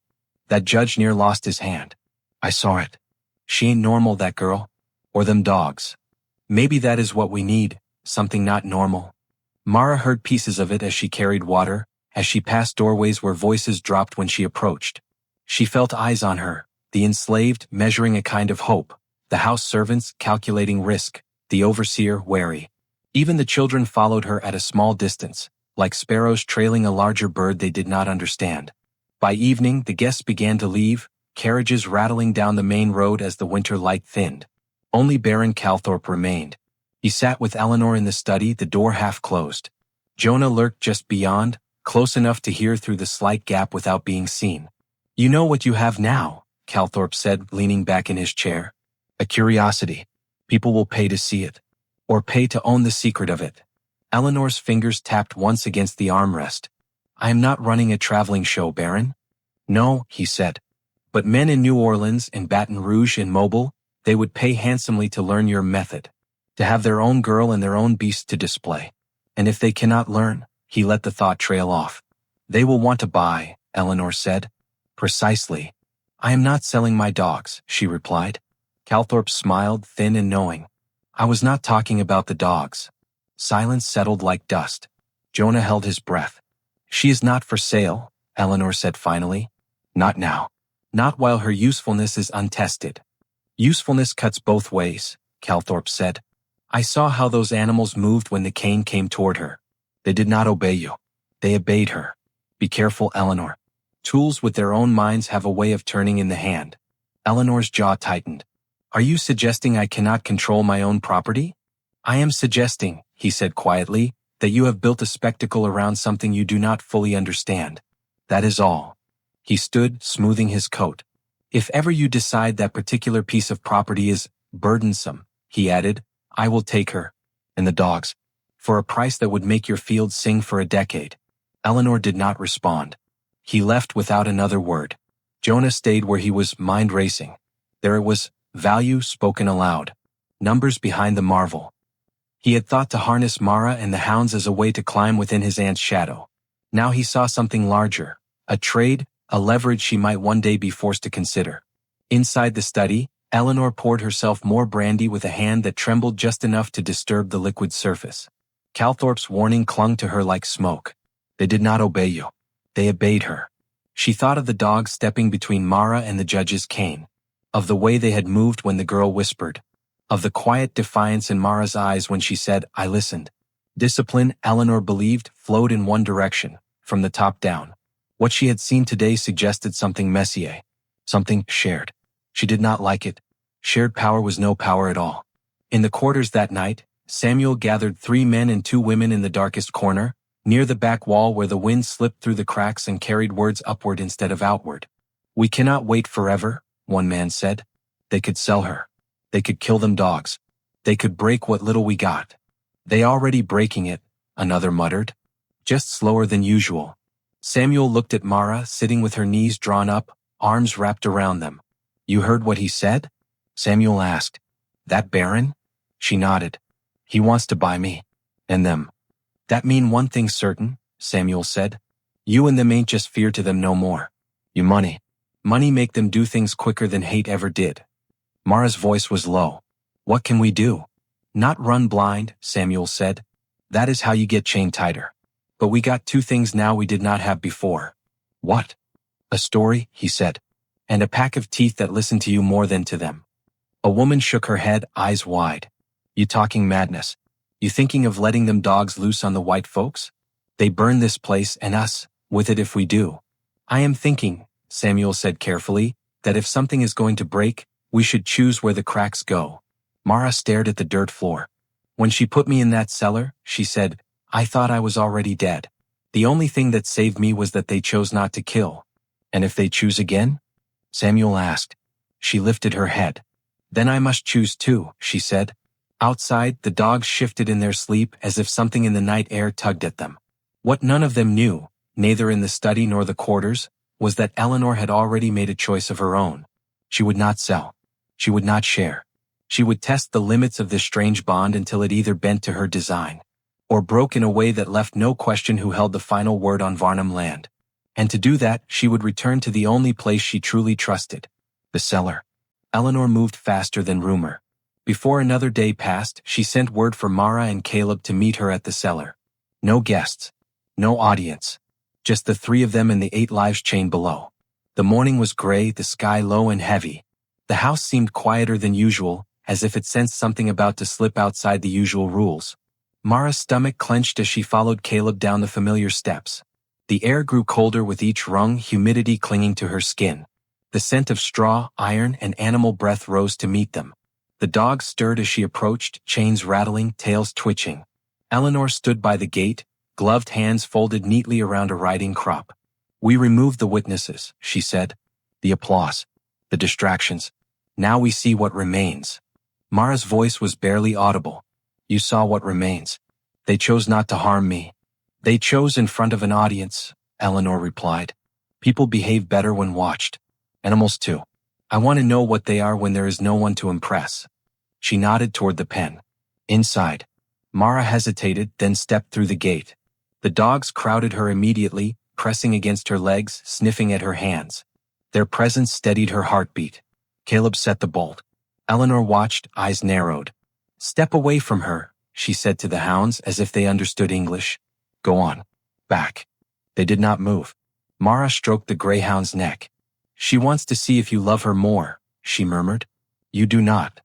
"That judge near lost his hand. I saw it. She ain't normal, that girl. Or them dogs. Maybe that is what we need, something not normal." Mara heard pieces of it as she carried water, as she passed doorways where voices dropped when she approached. She felt eyes on her, the enslaved measuring a kind of hope, the house servants calculating risk, the overseer wary. Even the children followed her at a small distance, like sparrows trailing a larger bird they did not understand. By evening, the guests began to leave, carriages rattling down the main road as the winter light thinned. Only Baron Calthorpe remained. He sat with Eleanor in the study, the door half closed. Jonah lurked just beyond, close enough to hear through the slight gap without being seen. "You know what you have now," Calthorpe said, leaning back in his chair. "A curiosity. People will pay to see it. Or pay to own the secret of it." Eleanor's fingers tapped once against the armrest. "I am not running a traveling show, Baron." "No," he said. "But men in New Orleans, in Baton Rouge, in Mobile, they would pay handsomely to learn your method, to have their own girl and their own beast to display. And if they cannot learn," he let the thought trail off, "they will want to buy," Eleanor said. "Precisely. I am not selling my dogs," she replied. Calthorpe smiled, thin and knowing. "I was not talking about the dogs." Silence settled like dust. Jonah held his breath. "She is not for sale," Eleanor said finally. "Not now. Not while her usefulness is untested." "Usefulness cuts both ways," Calthorpe said. "I saw how those animals moved when the cane came toward her. They did not obey you. They obeyed her. Be careful, Eleanor. Tools with their own minds have a way of turning in the hand." Eleanor's jaw tightened. "Are you suggesting I cannot control my own property?" "I am suggesting," he said quietly, "that you have built a spectacle around something you do not fully understand. That is all." He stood, smoothing his coat. "If ever you decide that particular piece of property is burdensome," he added, "I will take her. And the dogs. For a price that would make your field sing for a decade." Eleanor did not respond. He left without another word. Jonah stayed where he was, mind racing. There it was, value spoken aloud. Numbers behind the marvel. He had thought to harness Mara and the hounds as a way to climb within his aunt's shadow. Now he saw something larger, a trade, a leverage she might one day be forced to consider. Inside the study, Eleanor poured herself more brandy with a hand that trembled just enough to disturb the liquid surface. Calthorpe's warning clung to her like smoke. They did not obey you. They obeyed her. She thought of the dogs stepping between Mara and the judge's cane, of the way they had moved when the girl whispered, of the quiet defiance in Mara's eyes when she said, "I listened." Discipline, Eleanor believed, flowed in one direction, from the top down. What she had seen today suggested something messier, something shared. She did not like it. Shared power was no power at all. In the quarters that night, Samuel gathered 3 men and 2 women in the darkest corner, near the back wall where the wind slipped through the cracks and carried words upward instead of outward. "We cannot wait forever," one man said. "They could sell her. They could kill them dogs. They could break what little we got." "They already breaking it," another muttered. "Just slower than usual." Samuel looked at Mara sitting with her knees drawn up, arms wrapped around them. "You heard what he said?" Samuel asked. "That Baron?" She nodded. "He wants to buy me. And them." "That mean one thing certain," Samuel said. "You and them ain't just fear to them no more. You money. Money make them do things quicker than hate ever did." Mara's voice was low. "What can we do?" "Not run blind," Samuel said. "That is how you get chained tighter. But we got 2 things now we did not have before." "What?" "A story," he said. "And a pack of teeth that listen to you more than to them." A woman shook her head, eyes wide. "You talking madness? You thinking of letting them dogs loose on the white folks? They burn this place and us with it if we do." "I am thinking," Samuel said carefully, "that if something is going to break, we should choose where the cracks go." Mara stared at the dirt floor. "When she put me in that cellar," she said, "I thought I was already dead. The only thing that saved me was that they chose not to kill." "And if they choose again?" Samuel asked. She lifted her head. "Then I must choose too," she said. Outside, the dogs shifted in their sleep as if something in the night air tugged at them. What none of them knew, neither in the study nor the quarters, was that Eleanor had already made a choice of her own. She would not sell. She would not share. She would test the limits of this strange bond until it either bent to her design, or broke in a way that left no question who held the final word on Varnham land. And to do that, she would return to the only place she truly trusted, the cellar. Eleanor moved faster than rumor. Before another day passed, she sent word for Mara and Caleb to meet her at the cellar. No guests. No audience. Just the 3 of them and the 8 lives chained below. The morning was gray, the sky low and heavy. The house seemed quieter than usual, as if it sensed something about to slip outside the usual rules. Mara's stomach clenched as she followed Caleb down the familiar steps. The air grew colder with each rung, humidity clinging to her skin. The scent of straw, iron, and animal breath rose to meet them. The dogs stirred as she approached, chains rattling, tails twitching. Eleanor stood by the gate, gloved hands folded neatly around a riding crop. "We removed the witnesses," she said. "The applause. The distractions. Now we see what remains." Mara's voice was barely audible. "You saw what remains. They chose not to harm me." "They chose in front of an audience," Eleanor replied. "People behave better when watched. Animals too. I want to know what they are when there is no one to impress." She nodded toward the pen. Inside. Mara hesitated, then stepped through the gate. The dogs crowded her immediately, pressing against her legs, sniffing at her hands. Their presence steadied her heartbeat. Caleb set the bolt. Eleanor watched, eyes narrowed. "Step away from her," she said to the hounds as if they understood English. "Go on. Back." They did not move. Mara stroked the greyhound's neck. "She wants to see if you love her more," she murmured. "You do not."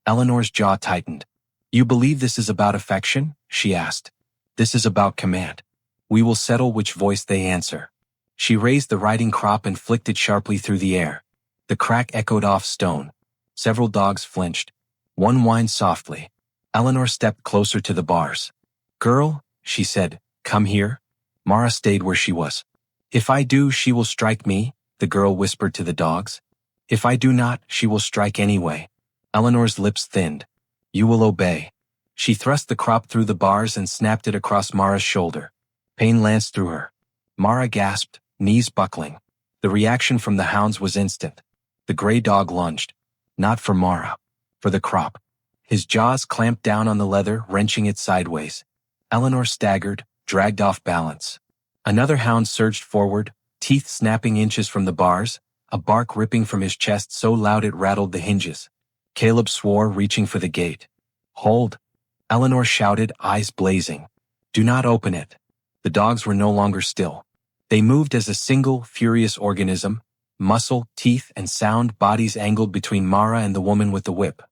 Eleanor's jaw tightened. "You believe this is about affection?" she asked. "This is about command. We will settle which voice they answer." She raised the riding crop and flicked it sharply through the air. The crack echoed off stone. Several dogs flinched. One whined softly. Eleanor stepped closer to the bars. "Girl," she said, "come here." Mara stayed where she was. "If I do, she will strike me," the girl whispered to the dogs. "If I do not, she will strike anyway." Eleanor's lips thinned. "You will obey." She thrust the crop through the bars and snapped it across Mara's shoulder. Pain lanced through her. Mara gasped, knees buckling. The reaction from the hounds was instant. The gray dog lunged. Not for Mara. For the crop. His jaws clamped down on the leather, wrenching it sideways. Eleanor staggered, dragged off balance. Another hound surged forward, teeth snapping inches from the bars, a bark ripping from his chest so loud it rattled the hinges. Caleb swore, reaching for the gate. "Hold!" Eleanor shouted, eyes blazing. "Do not open it." The dogs were no longer still. They moved as a single, furious organism, muscle, teeth, and sound, bodies angled between Mara and the woman with the whip.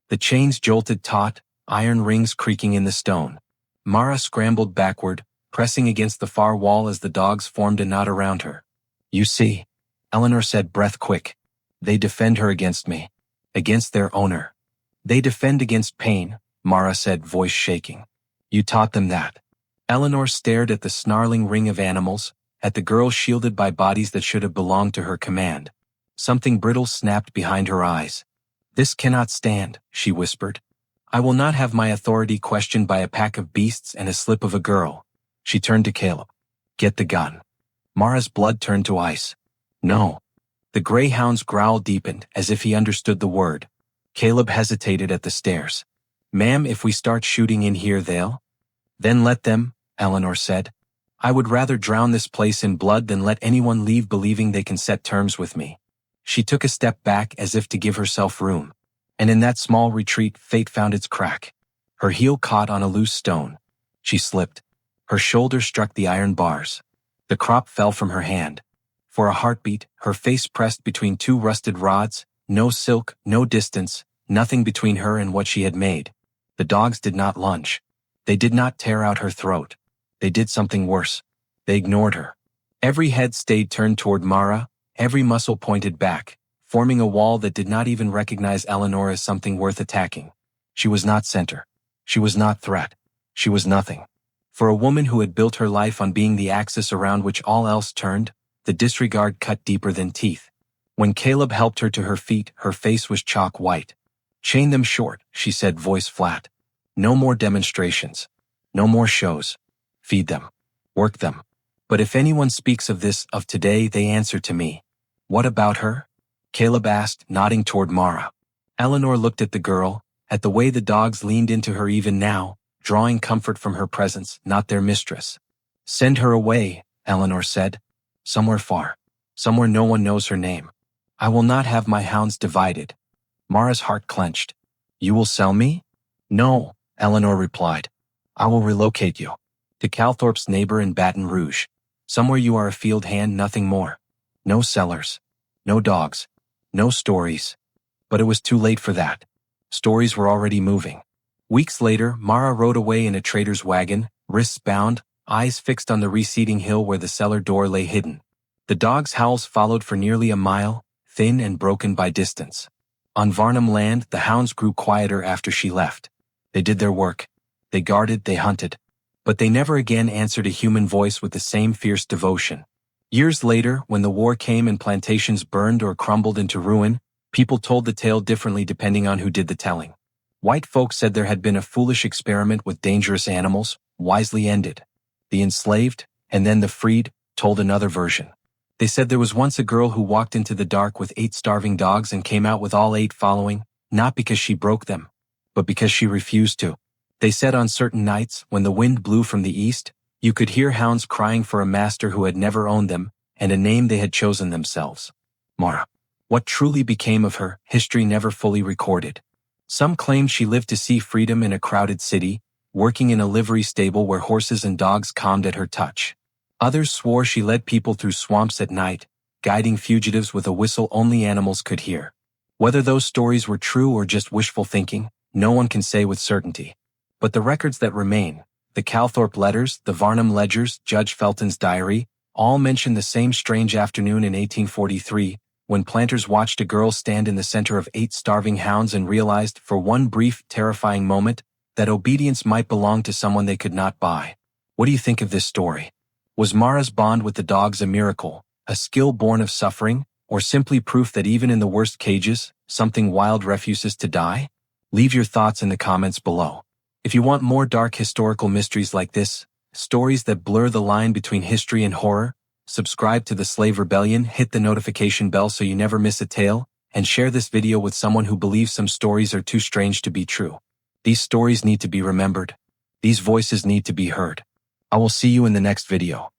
The chains jolted taut, iron rings creaking in the stone. Mara scrambled backward, pressing against the far wall as the dogs formed a knot around her. "You see," Eleanor said, breath quick. "They defend her against me. Against their owner. They defend against pain, Mara said, voice shaking. You taught them that. Eleanor stared at the snarling ring of animals, at the girl shielded by bodies that should have belonged to her command. Something brittle snapped behind her eyes. This cannot stand, she whispered. I will not have my authority questioned by a pack of beasts and a slip of a girl. She turned to Caleb. Get the gun. Mara's blood turned to ice. No. The greyhound's growl deepened, as if he understood the word. Caleb hesitated at the stairs. Ma'am, if we start shooting in here, they'll? Then let them, Eleanor said. I would rather drown this place in blood than let anyone leave believing they can set terms with me. She took a step back as if to give herself room. And in that small retreat, fate found its crack. Her heel caught on a loose stone. She slipped. Her shoulder struck the iron bars. The crop fell from her hand. For a heartbeat, her face pressed between two rusted rods, no silk, no distance, nothing between her and what she had made. The dogs did not lunge. They did not tear out her throat. They did something worse. They ignored her. Every head stayed turned toward Mara, every muscle pointed back, forming a wall that did not even recognize Eleanor as something worth attacking. She was not center. She was not threat. She was nothing. For a woman who had built her life on being the axis around which all else turned, the disregard cut deeper than teeth. When Caleb helped her to her feet, her face was chalk white. Chain them short, she said, voice flat. No more demonstrations. No more shows. Feed them. Work them. But if anyone speaks of this, of today, they answer to me. What about her? Caleb asked, nodding toward Mara. Eleanor looked at the girl, at the way the dogs leaned into her even now, drawing comfort from her presence, not their mistress. Send her away, Eleanor said. Somewhere far. Somewhere no one knows her name. I will not have my hounds divided. Mara's heart clenched. You will sell me? No, Eleanor replied. I will relocate you. To Calthorpe's neighbor in Baton Rouge. Somewhere you are a field hand, nothing more. No cellars. No dogs. No stories. But it was too late for that. Stories were already moving. Weeks later, Mara rode away in a trader's wagon, wrists bound, eyes fixed on the receding hill where the cellar door lay hidden. The dogs' howls followed for nearly a mile, thin and broken by distance. On Varnham land, the hounds grew quieter after she left. They did their work. They guarded, they hunted. But they never again answered a human voice with the same fierce devotion. Years later, when the war came and plantations burned or crumbled into ruin, people told the tale differently depending on who did the telling. White folk said there had been a foolish experiment with dangerous animals, wisely ended. The enslaved, and then the freed, told another version. They said there was once a girl who walked into the dark with 8 starving dogs and came out with all 8 following, not because she broke them, but because she refused to. They said on certain nights, when the wind blew from the east, you could hear hounds crying for a master who had never owned them, and a name they had chosen themselves. Mara. What truly became of her, history never fully recorded. Some claimed she lived to see freedom in a crowded city, working in a livery stable where horses and dogs calmed at her touch. Others swore she led people through swamps at night, guiding fugitives with a whistle only animals could hear. Whether those stories were true or just wishful thinking, no one can say with certainty. But the records that remain, the Calthorpe letters, the Varnham ledgers, Judge Felton's diary, all mention the same strange afternoon in 1843, when planters watched a girl stand in the center of 8 starving hounds and realized, for one brief, terrifying moment, that obedience might belong to someone they could not buy. What do you think of this story? Was Mara's bond with the dogs a miracle, a skill born of suffering, or simply proof that even in the worst cages, something wild refuses to die? Leave your thoughts in the comments below. If you want more dark historical mysteries like this, stories that blur the line between history and horror, subscribe to the Slave Rebellion, hit the notification bell so you never miss a tale, and share this video with someone who believes some stories are too strange to be true. These stories need to be remembered. These voices need to be heard. I will see you in the next video.